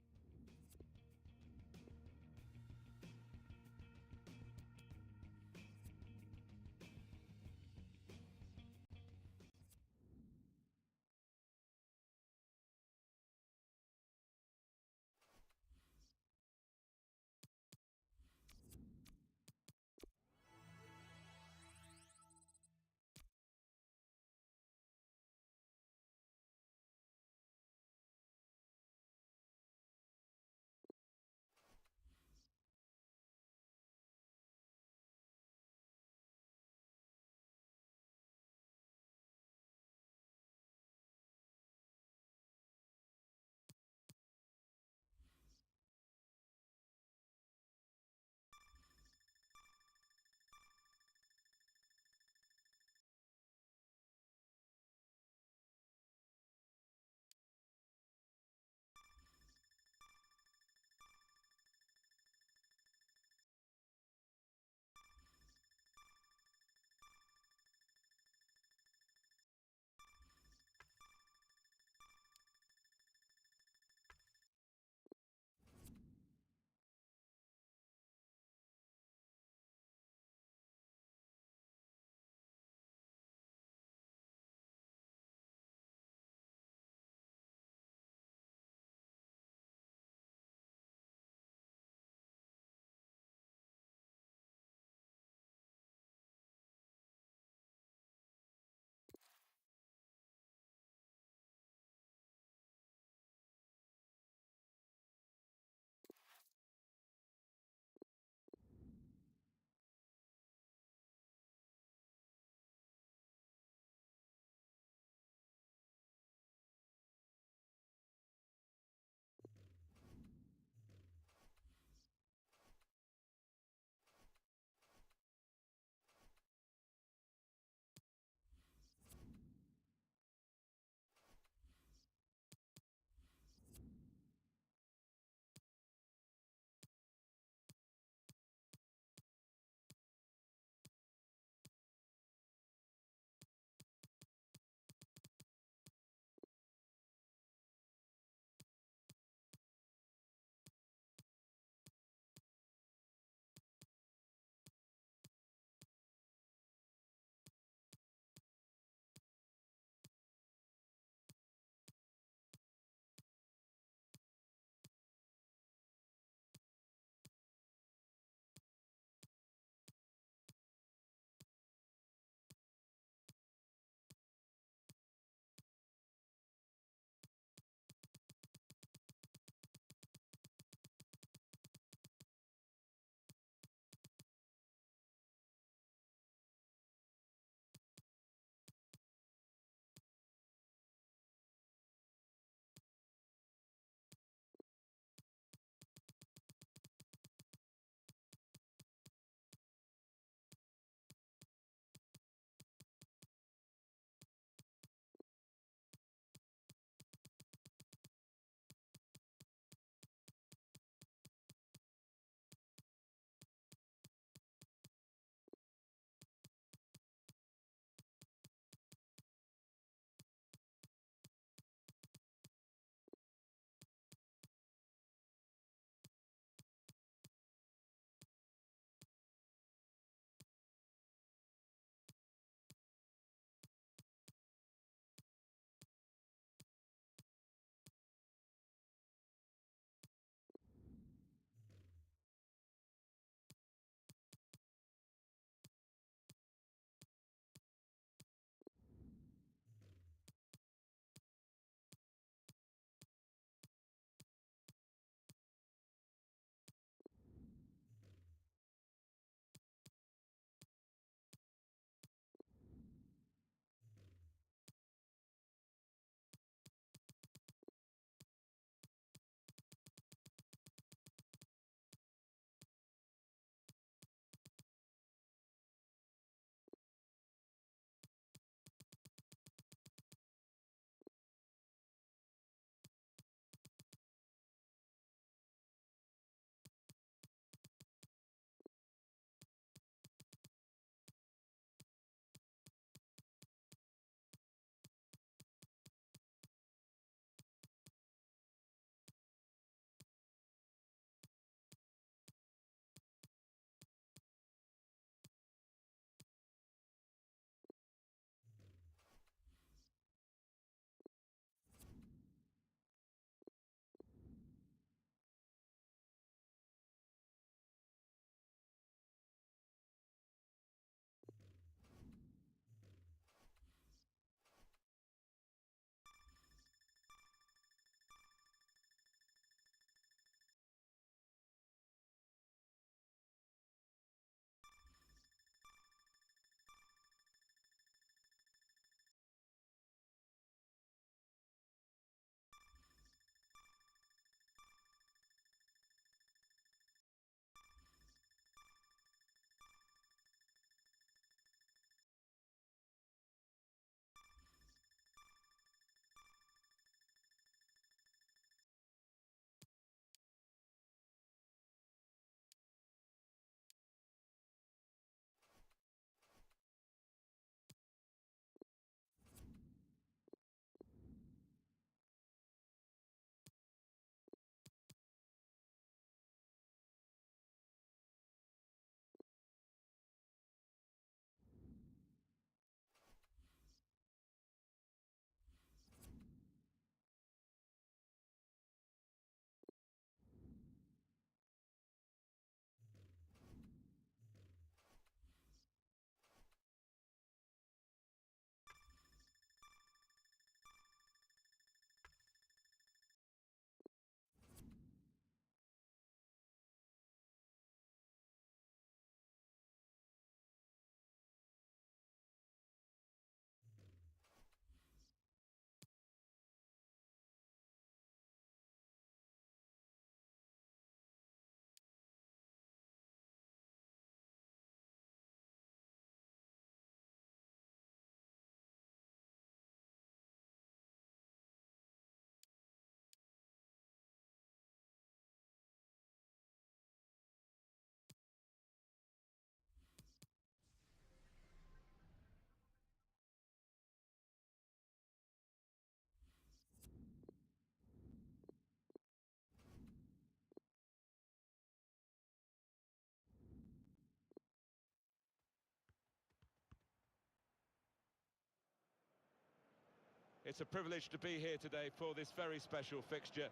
Speaker 1: It's a privilege to be here today for this very special fixture.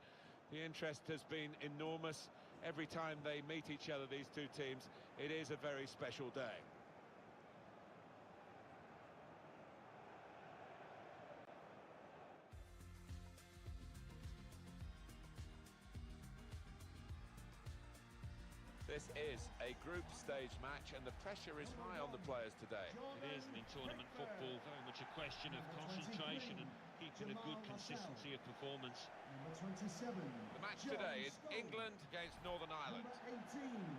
Speaker 1: The interest has been enormous. Every time they meet each other, these two teams, it is a very special day. This is a group stage match and the pressure is high on the players today.
Speaker 2: It is, and in tournament football, very much a question of concentration and keeping a good consistency of performance.
Speaker 3: Number 27.
Speaker 1: The match today is England against Northern Ireland.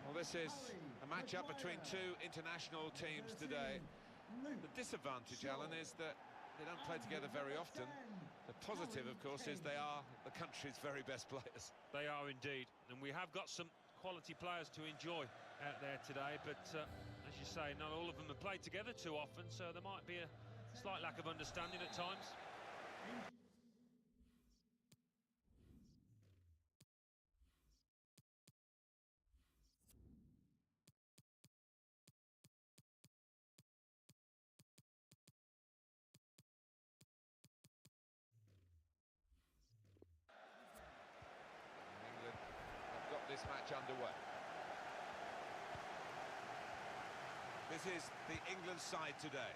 Speaker 1: Well, this is a match-up between two international teams today. The disadvantage, Alan, is that they don't play together very often. The positive, of course, is they are the country's very best players.
Speaker 2: They are indeed, and we have got some quality players to enjoy out there today, but as you say, not all of them have played together too often, so there might be a slight lack of understanding at times.
Speaker 1: England have got this match underway. This is the England side today.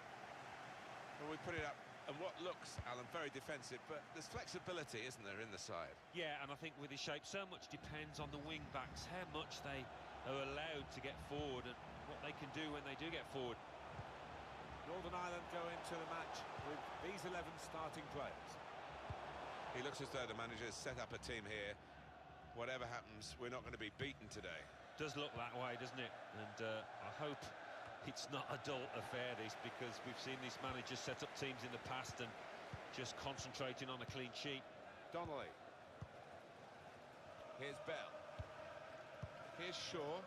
Speaker 1: Well, we put it up, and what looks, Alan, very defensive, but there's flexibility, isn't there, in the side?
Speaker 2: Yeah, and I think with his shape, so much depends on the wing-backs, how much they are allowed to get forward and what they can do when they do get forward.
Speaker 1: Northern Ireland go into the match with these 11 starting players. He looks as though the manager has set up a team here. Whatever happens, we're not going to be beaten today.
Speaker 2: Does look that way, doesn't it? And I hope it's not a dull affair, this, because we've seen these managers set up teams in the past and just concentrating on a clean sheet.
Speaker 1: Donnelly. Here's Bell. Here's Shaw.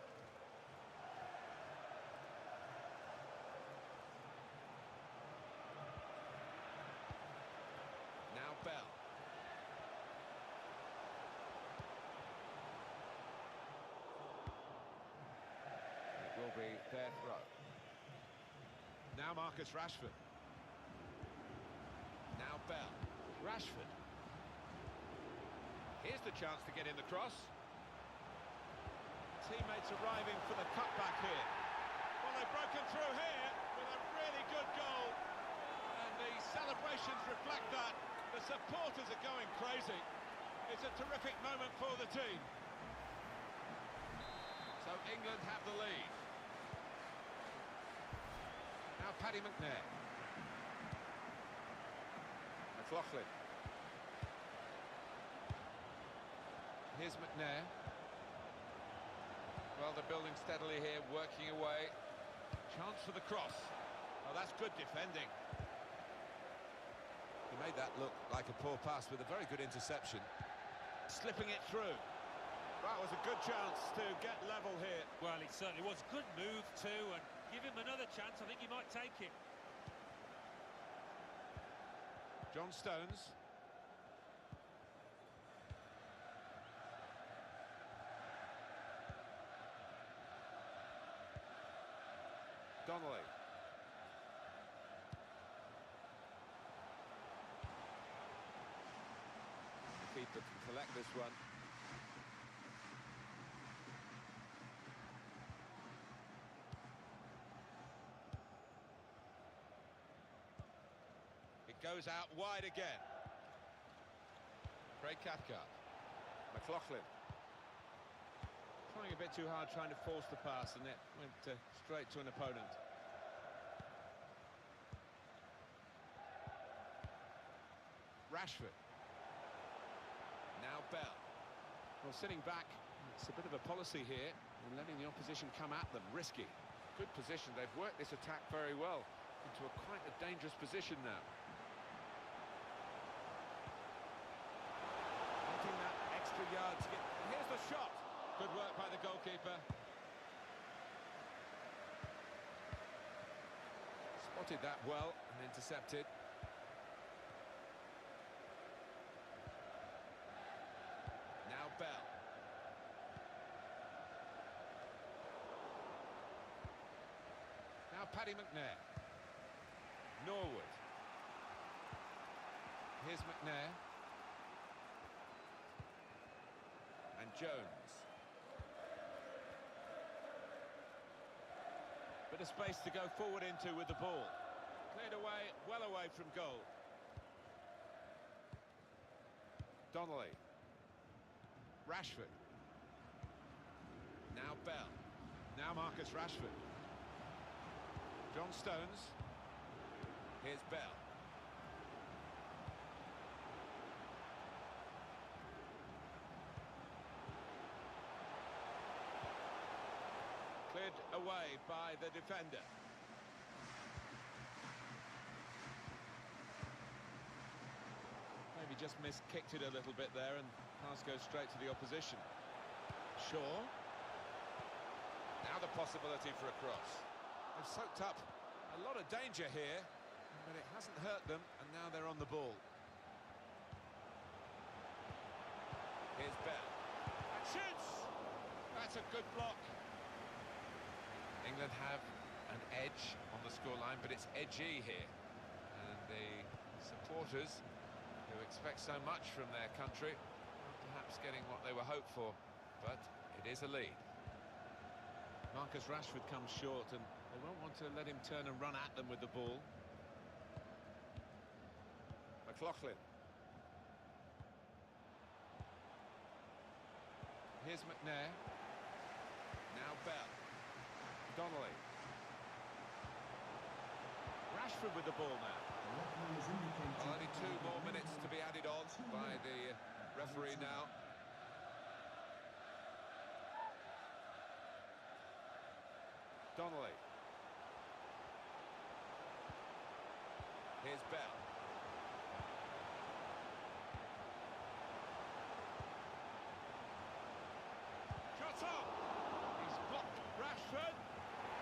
Speaker 1: Now Bell. It will be their throw. Now Marcus Rashford. Now Bell. Rashford. Here's the chance to get in the cross. Teammates arriving for the cutback here. Well, they've broken through here with a really good goal. And the celebrations reflect that. The supporters are going crazy. It's a terrific moment for the team. So England have the lead. Now Paddy McNair. McLaughlin. Here's McNair. Well, they're building steadily here, working away. Chance for the cross. Oh, that's good defending. He made that look like a poor pass with a very good interception. Slipping it through. That was a good chance to get level here.
Speaker 2: Well, it certainly was. Good move too, and give him another chance. I think he might take it.
Speaker 1: John Stones. Donnelly. The keeper can collect this one. It goes out wide again. Craig Cathcart. McLaughlin. Trying a bit too hard, trying to force the pass, and it went straight to an opponent. Rashford. Now Bell. Well, sitting back, it's a bit of a policy here, and letting the opposition come at them, risky. Good position, they've worked this attack very well into quite a dangerous position now. Wanting that extra yard to get... Here's the shot! Good work by the goalkeeper. Spotted that well and intercepted. Now Bell. Now Paddy McNair. Norwood. Here's McNair. And Jones. Bit of space to go forward into with the ball. Cleared away, well away from goal. Donnelly. Rashford. Now Bell. Now Marcus Rashford. John Stones. Here's Bell. Cleared away by the defender. Maybe just kicked it a little bit there, and pass goes straight to the opposition. Shaw. Now the possibility for a cross. They've soaked up a lot of danger here, but it hasn't hurt them, and now they're on the ball. Here's Bell. And shoots! That's a good block. England have an edge on the scoreline, but it's edgy here. And the supporters, who expect so much from their country, aren't perhaps getting what they were hoped for, but it is a lead. Marcus Rashford comes short, and they won't want to let him turn and run at them with the ball. McLaughlin. Here's McNair. Now Bell. Donnelly. Rashford with the ball now. Well, only 2 more minutes to be added on by the referee now. Donnelly. Here's Bell. Shots on! He's blocked Rashford.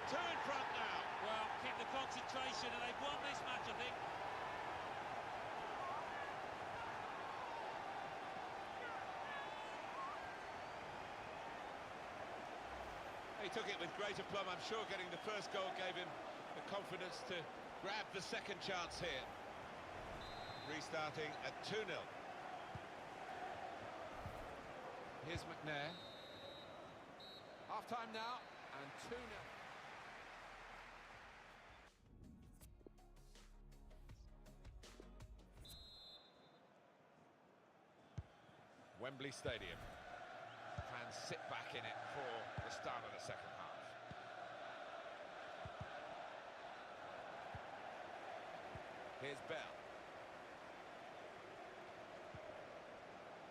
Speaker 1: 2 in front now.
Speaker 2: Well, keep the concentration, and they've won this match, I think.
Speaker 1: He took it with great aplomb. I'm sure getting the first goal gave him the confidence to grab the second chance here. Restarting at 2-0. Here's McNair. Half-time now, and 2-0. Wembley Stadium. Fans sit back in it for the start of the second half. Here's Bell.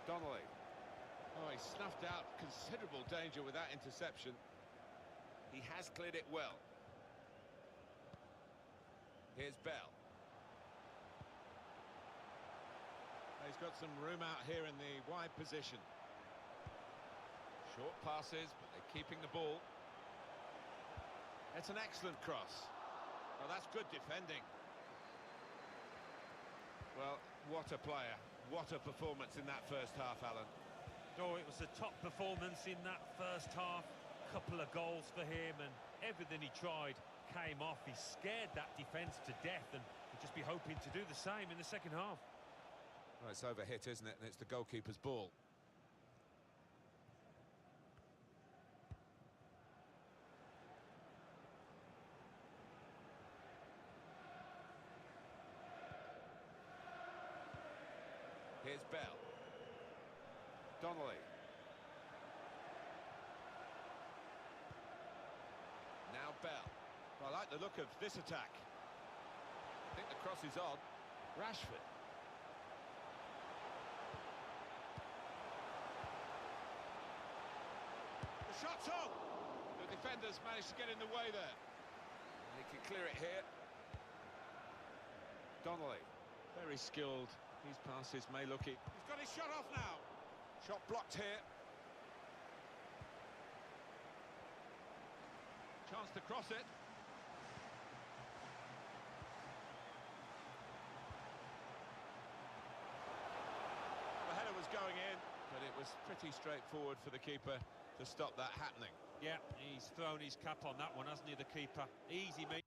Speaker 1: Donnelly. Oh, he snuffed out considerable danger with that interception. He has cleared it well. Here's Bell. He's got some room out here in the wide position. Short passes, but they're keeping the ball. It's an excellent cross. Well, that's good defending. Well, what a player. What a performance in that first half, Alan.
Speaker 2: Oh, it was a top performance in that first half. Couple of goals for him, and everything he tried came off. He scared that defence to death, and we'll just be hoping to do the same in the second half.
Speaker 1: Well, it's overhit, isn't it? And it's the goalkeeper's ball. Here's Bell. Donnelly. Now Bell. Well, I like the look of this attack. I think the cross is on. Rashford. The shot's on! The defenders managed to get in the way there. And he can clear it here. Donnelly. Very skilled. These passes may look it. He's got his shot off now. Shot blocked here. Chance to cross it. The header was going in, but it was pretty straightforward for the keeper to stop that happening.
Speaker 2: Yeah, he's thrown his cap on that one, hasn't he, the keeper? Easy, mate.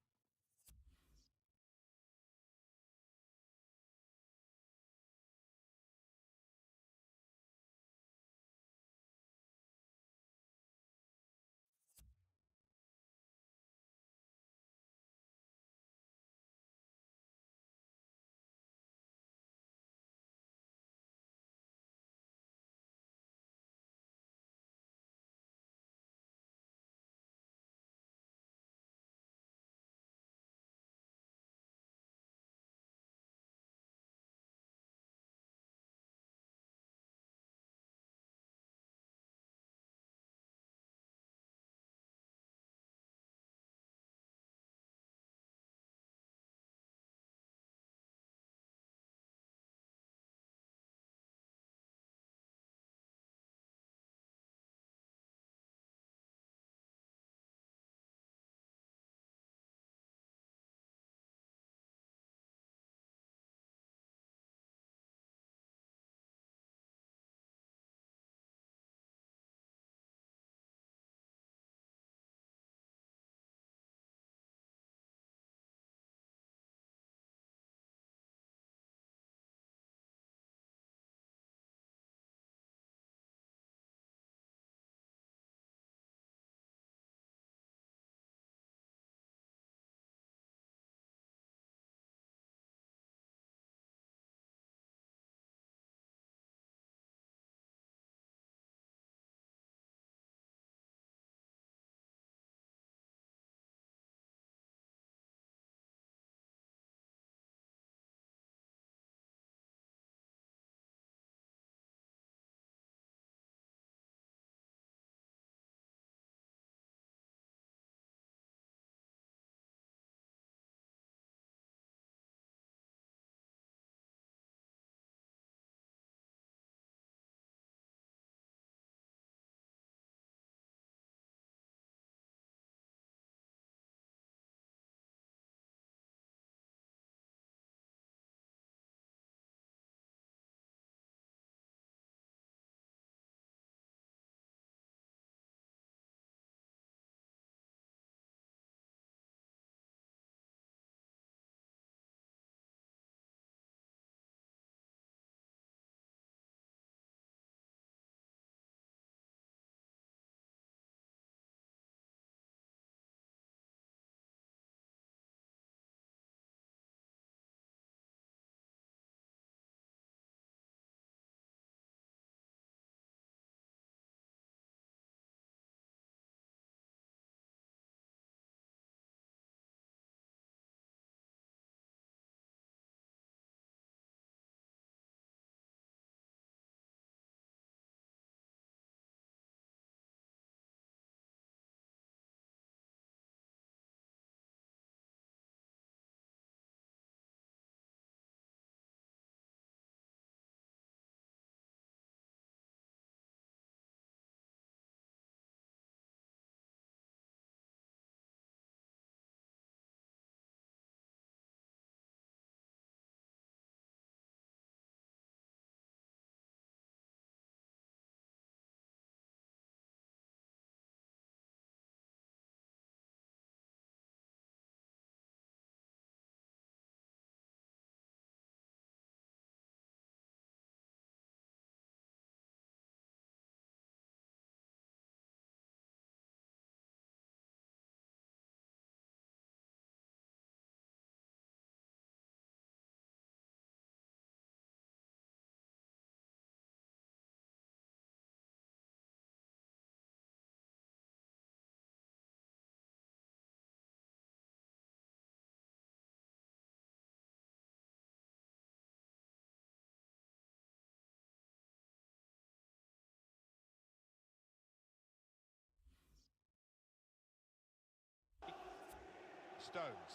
Speaker 1: Stones.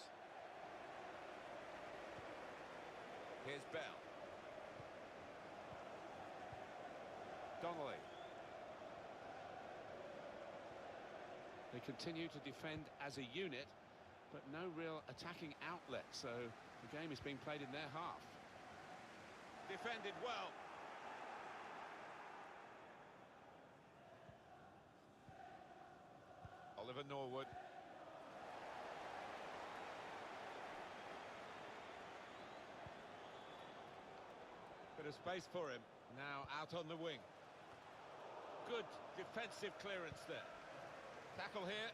Speaker 1: Here's Bell. Donnelly. They continue to defend as a unit, but no real attacking outlet, so the game is being played in their half. Defended well. Oliver Norwood. Bit of space for him. Now out on the wing. Good defensive clearance there. Tackle here.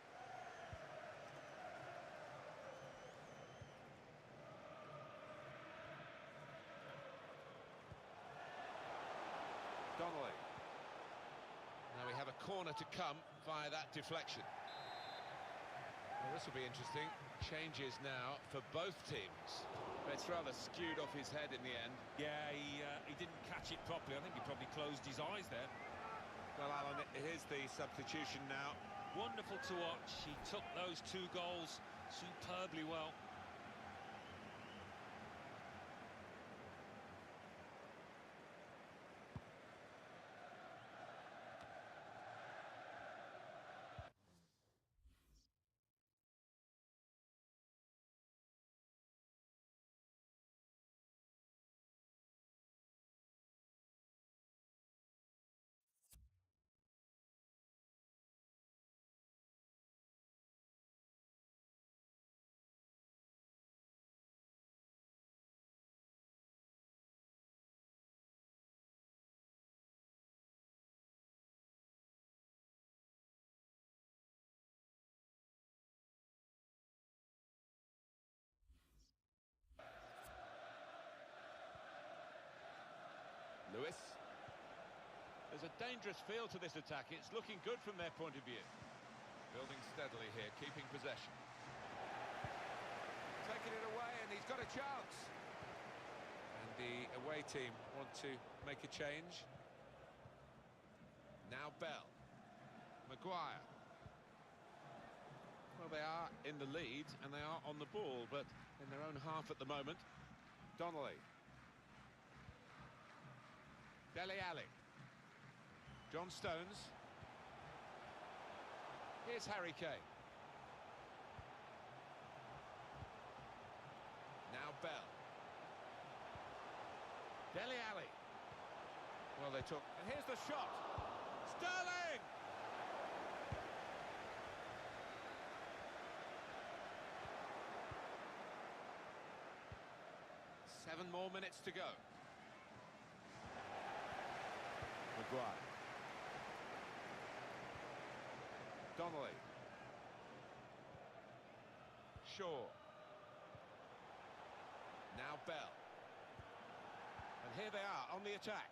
Speaker 1: Donnelly. Now we have a corner to come via that deflection. Well, this will be interesting. Changes now for both teams. It's rather skewed off his head in the end.
Speaker 2: Yeah, he didn't catch it properly. I think he probably closed his eyes there.
Speaker 1: Well, Alan, here's the substitution now.
Speaker 2: Wonderful to watch. He took those 2 goals superbly well.
Speaker 1: Lewis. There's a dangerous feel to this attack. It's looking good from their point of view. Building steadily here, keeping possession. Taking it away, and he's got a chance. And the away team want to make a change. Now Bell. Maguire. Well, they are in the lead, and they are on the ball, but in their own half at the moment. Donnelly. Dele Alli. John Stones. Here's Harry Kane. Now Bell. Dele Alli. Well, they took... And here's the shot. Sterling! Seven more minutes to go. Maguire. Donnelly. Shaw. Now Bell. And here they are on the attack.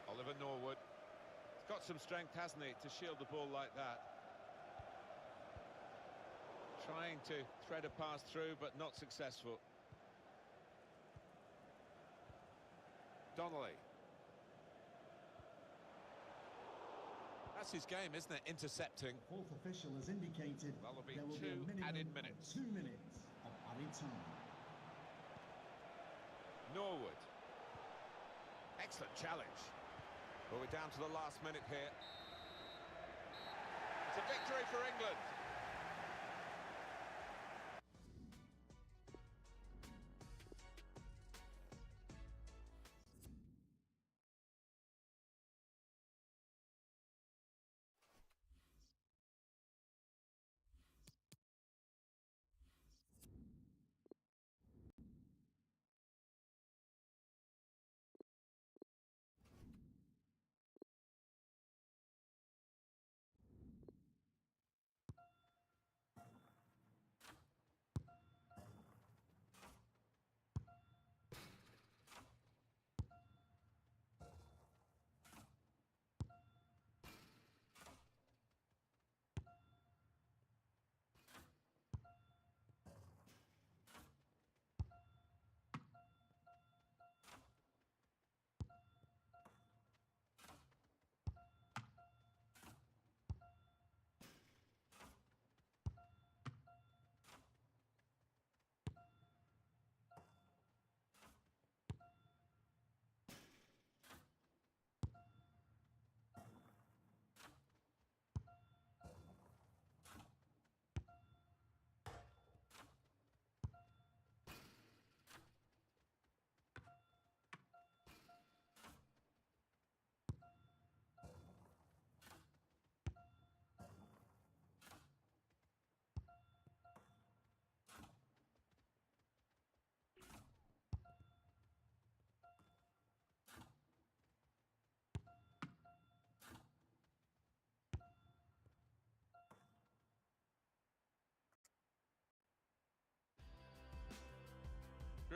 Speaker 1: Oliver Norwood. He's got some strength, hasn't he, to shield the ball like that. Trying to thread a pass through, but not successful. Donnelly. That's his game, isn't it? Intercepting.
Speaker 3: Fourth official has indicated
Speaker 1: Well, there'll be
Speaker 3: there will
Speaker 1: two
Speaker 3: be a minimum
Speaker 1: added
Speaker 3: of
Speaker 1: minutes.
Speaker 3: 2 minutes of added time.
Speaker 1: Norwood. Excellent challenge. Well, we're down to the last minute here. It's a victory for England.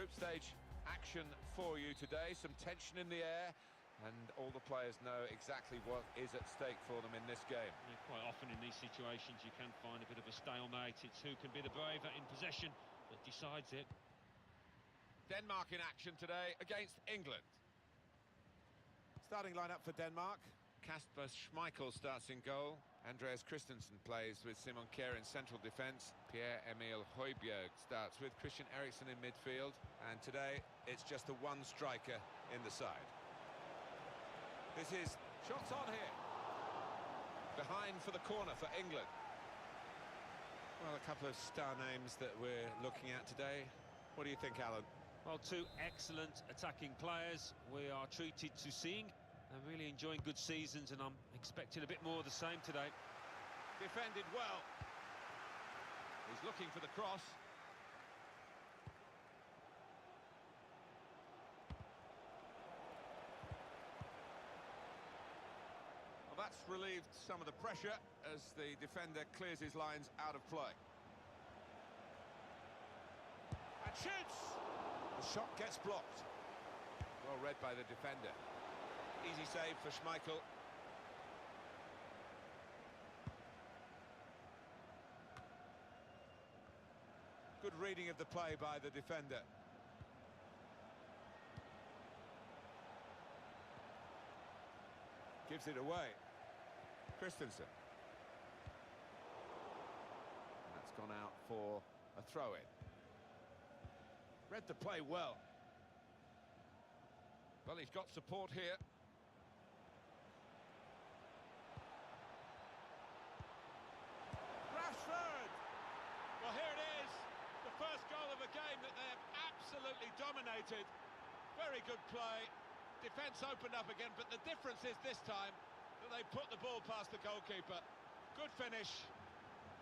Speaker 1: group stage action for you today. Some tension in the air, and all the players know exactly what is at stake for them in this game.
Speaker 2: Yeah, quite often in these situations you can find a bit of a stalemate. It's who can be the braver in possession that decides it.
Speaker 1: Denmark in action today against England. Starting lineup for Denmark. Kasper Schmeichel starts in goal. Andreas Christensen plays with Simon Kjær in central defence. Pierre-Emil Højbjerg starts with Christian Eriksen in midfield. And today, it's just the one striker in the side. This is shots on here. Behind for the corner for England. Well, a couple of star names that we're looking at today. What do you think, Alan?
Speaker 2: Well, two excellent attacking players we are treated to seeing. They're really enjoying good seasons, and I'm expecting a bit more of the same today.
Speaker 1: Defended well. He's looking for the cross. Well, that's relieved some of the pressure as the defender clears his lines out of play. And shoots! The shot gets blocked. Well read by the defender. Easy save for Schmeichel. Good reading of the play by the defender. Gives it away. Christensen. That's gone out for a throw-in. Read the play well. Well, he's got support here. Rashford! Well, here it is. The first goal of a game that they have absolutely dominated. Very good play. Defence opened up again, but the difference is this time that they put the ball past the goalkeeper. Good finish,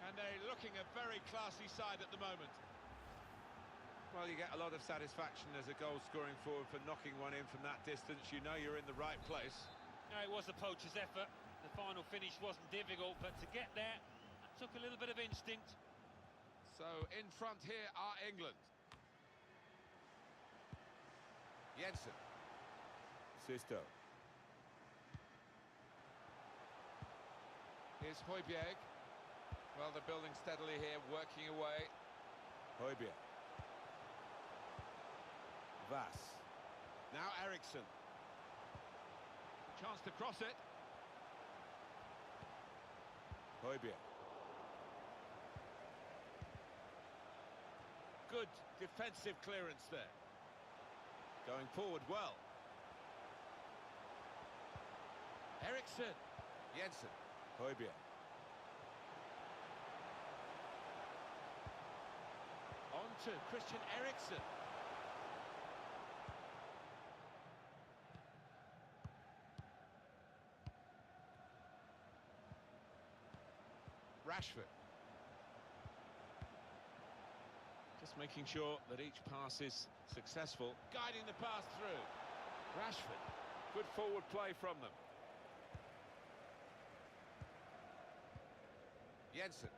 Speaker 1: and they're looking a very classy side at the moment. Well, you get a lot of satisfaction as a goal-scoring forward for knocking one in from that distance. You know you're in the right place.
Speaker 2: No, it was the poacher's effort. The final finish wasn't difficult, but to get there, that took a little bit of instinct.
Speaker 1: So in front here are England. Jensen. Sisto. Here's Højbjerg. Well, they're building steadily here, working away. Højbjerg. Vass. Now Eriksen. Chance to cross it. Højbjerg. Good defensive clearance there. Going forward well. Eriksen. Jensen. Højbjerg. On to Christian Eriksen. Rashford. Just making sure that each pass is successful. Guiding the pass through. Rashford. Good forward play from them. Jensen.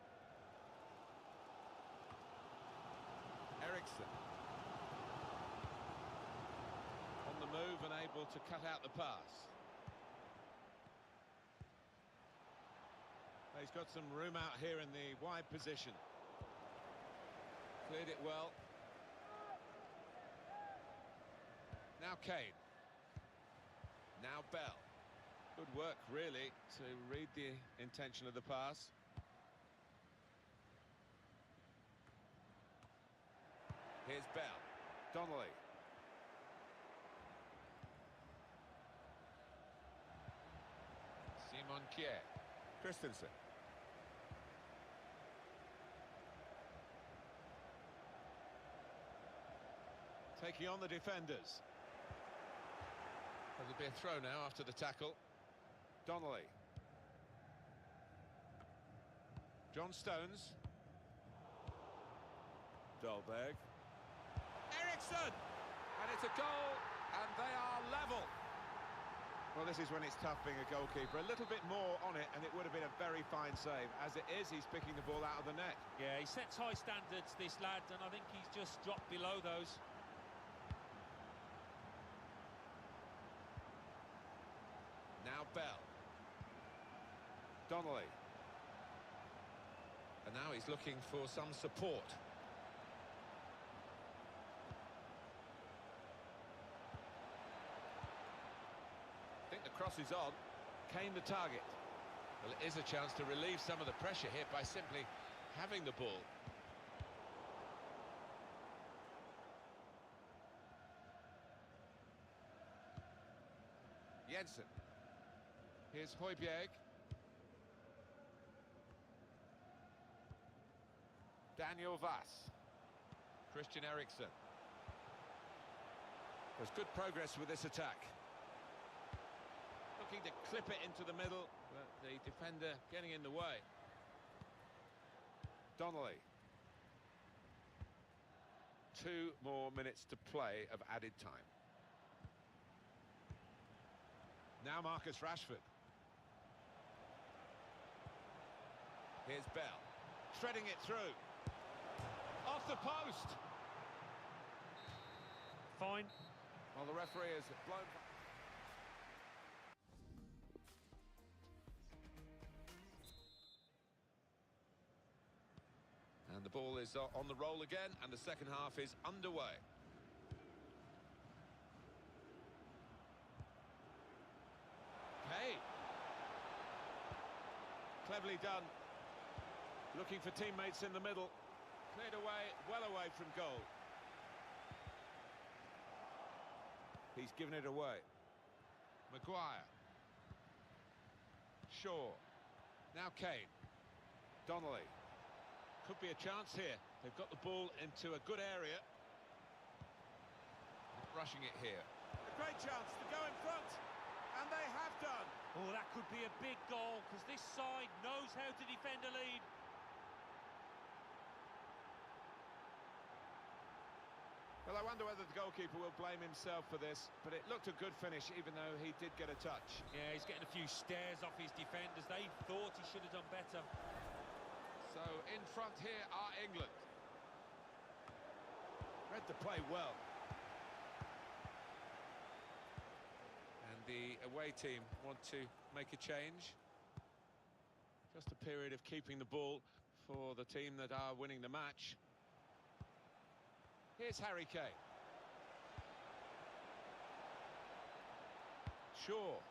Speaker 1: Eriksen. On the move and able to cut out the pass. He's got some room out here in the wide position. Cleared it well. Now Kane. Now Bell. Good work, really, to read the intention of the pass. Here's Bell. Donnelly. Simon Kjær. Christensen. Taking on the defenders. There'll be a throw now after the tackle. Donnelly. John Stones. Dolberg. Eriksen! And it's a goal, and they are level. Well, this is when it's tough being a goalkeeper. A little bit more on it, and it would have been a very fine save. As it is, he's picking the ball out of the net.
Speaker 2: Yeah, he sets high standards, this lad, and I think he's just dropped below those.
Speaker 1: Donnelly. And now he's looking for some support. I think the cross is on. Kane the target. Well, it is a chance to relieve some of the pressure here by simply having the ball. Jensen. Here's Højbjerg. Daniel Vass. Christian Eriksen. There's good progress with this attack. Looking to clip it into the middle, but the defender getting in the way. Donnelly. 2 more minutes to play of added time. Now Marcus Rashford. Here's Bell. Threading it through. Off the post.
Speaker 2: Fine.
Speaker 1: Well, the referee has blown... And the ball is on the roll again, and the second half is underway. Hey! Cleverly done. Looking for teammates in the middle. Cleared away, well away from goal. He's given it away. Maguire. Shaw. Now Kane. Donnelly. Could be a chance here. They've got the ball into a good area. Not rushing it here. A great chance to go in front. And they have done.
Speaker 2: Oh, that could be a big goal, because this side knows how to defend a lead.
Speaker 1: Well, I wonder whether the goalkeeper will blame himself for this, but it looked a good finish, even though he did get a touch.
Speaker 2: Yeah, he's getting a few stares off his defenders. They thought he should have done better.
Speaker 1: So in front here are England. Read the play well. And the away team want to make a change. Just a period of keeping the ball for the team that are winning the match. Here's Harry Kane. Shaw.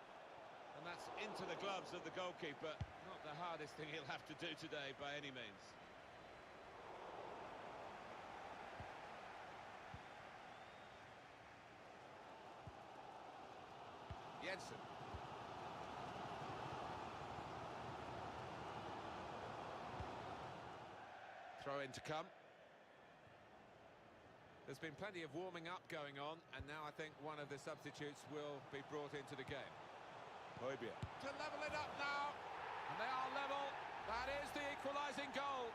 Speaker 1: And that's into the gloves of the goalkeeper. Not the hardest thing he'll have to do today by any means. Jensen. Throw in to come. There's been plenty of warming up going on, and now I think one of the substitutes will be brought into the game. Højbjerg. To level it up now, and they are level. That is the equalising goal.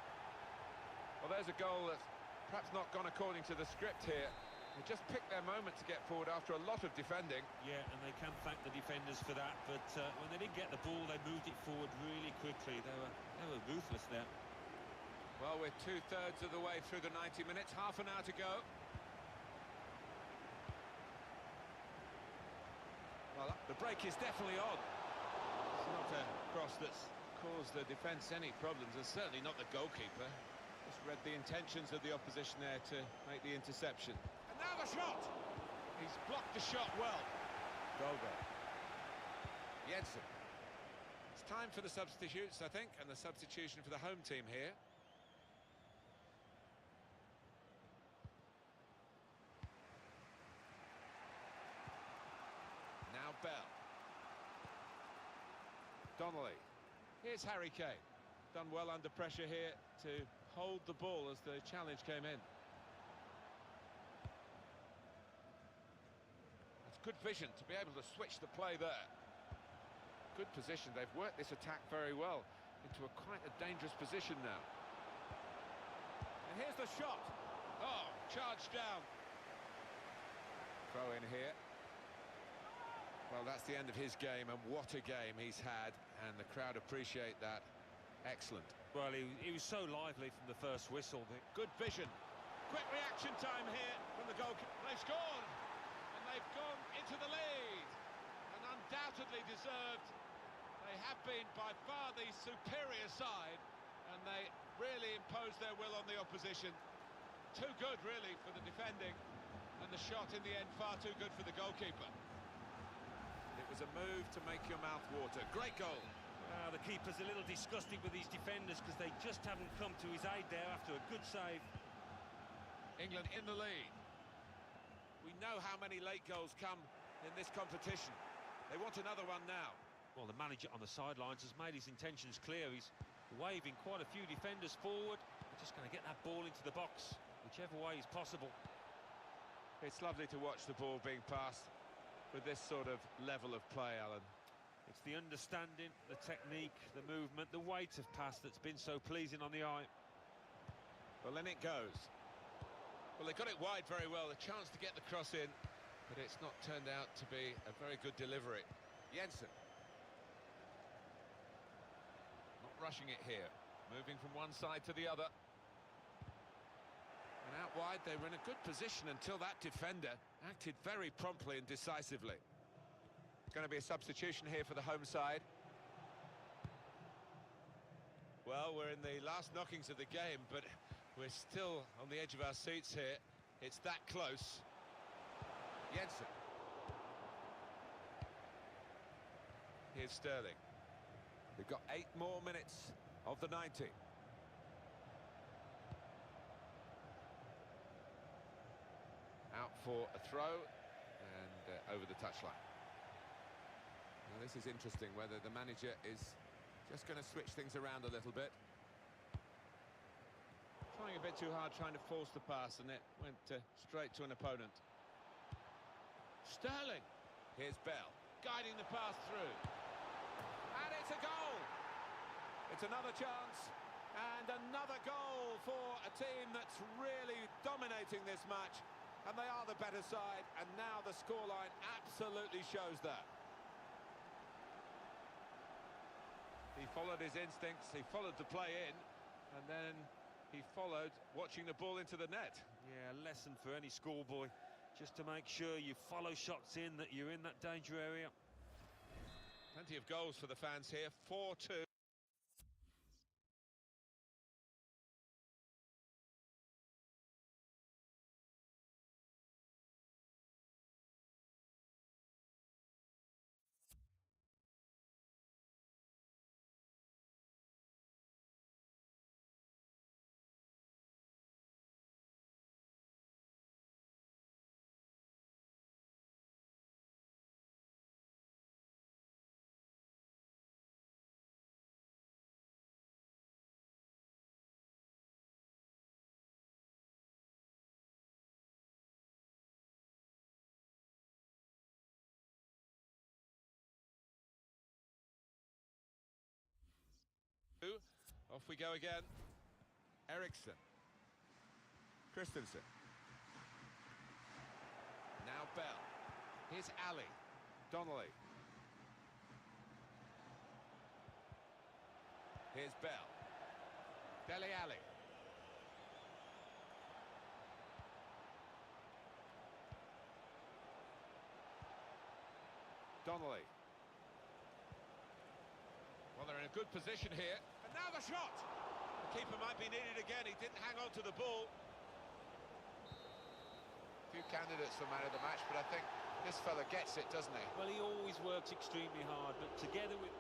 Speaker 1: Well, there's a goal that's perhaps not gone according to the script here. They just picked their moment to get forward after a lot of defending.
Speaker 2: Yeah, and they can thank the defenders for that, but when they didn't get the ball, they moved it forward really quickly. They were ruthless there.
Speaker 1: Well, we're 2/3 of the way through the 90 minutes, half an hour to go. Well, the break is definitely on. It's not a cross that's caused the defence any problems, and certainly not the goalkeeper. Just read the intentions of the opposition there to make the interception. And now the shot! He's blocked the shot well. Dolberg. Jensen. It's time for the substitutes, I think, and the substitution for the home team here. Now Bell. Donnelly. Here's Harry Kane. Done well under pressure here to hold the ball as the challenge came in. That's good vision to be able to switch the play there. Good position. They've worked this attack very well into quite a dangerous position now. And here's the shot. Oh, charged down. Throw in here. Well, that's the end of his game, and what a game he's had, and the crowd appreciate that. Excellent.
Speaker 2: Well, he was so lively from the first whistle.
Speaker 1: Good vision. Quick reaction time here from the goalkeeper. They've scored, and they've gone into the lead. And undoubtedly deserved. They have have been by far the superior side, and they really imposed their will on the opposition. Too good, really, for the defending, and the shot in the end far too good for the goalkeeper. It was a move to make your mouth water. Great goal.
Speaker 2: The keeper's a little disgusted with these defenders because they just haven't come to his aid there after a good save.
Speaker 1: England in the lead. We know how many late goals come in this competition. They want another one now.
Speaker 2: Well, the manager on the sidelines has made his intentions clear. He's waving quite a few defenders forward. They're just going to get that ball into the box, whichever way is possible.
Speaker 1: It's lovely to watch the ball being passed with this sort of level of play, Alan.
Speaker 2: It's the understanding, the technique, the movement, the weight of pass that's been so pleasing on the eye.
Speaker 1: Well, then it goes. Well, they got it wide very well, a chance to get the cross in, but it's not turned out to be a very good delivery. Jensen. Not rushing it here, moving from one side to the other. And out wide, they were in a good position until that defender acted very promptly and decisively. Going to be a substitution here for the home side. Well, we're in the last knockings of the game, but we're still on the edge of our seats here. It's that close. Jensen. Here's Sterling. We've got 8 more minutes of the 90. Out for a throw and over the touchline. Now this is interesting, whether the manager is just going to switch things around a little bit. Trying a bit too hard, trying to force the pass, and it went straight to an opponent. Sterling. Here's Bell, guiding the pass through. And it's a goal! It's another chance, and another goal for a team that's really dominating this match. And they are the better side, and now the scoreline absolutely shows that. He followed his instincts, he followed the play in, and then he followed watching the ball into the net.
Speaker 2: Yeah, a lesson for any schoolboy, just to make sure you follow shots in, that you're in that danger area.
Speaker 1: Plenty of goals for the fans here, 4-2. Off we go again. Eriksson. Christensen. Now Bell. Here's Ali. Donnelly. Here's Bell. Dele Alli. Donnelly. Well, they're in a good position here. And now the shot! The keeper might be needed again. He didn't hang on to the ball. A few candidates for man of the match, but I think this fella gets it, doesn't he?
Speaker 2: Well, he always works extremely hard, but together with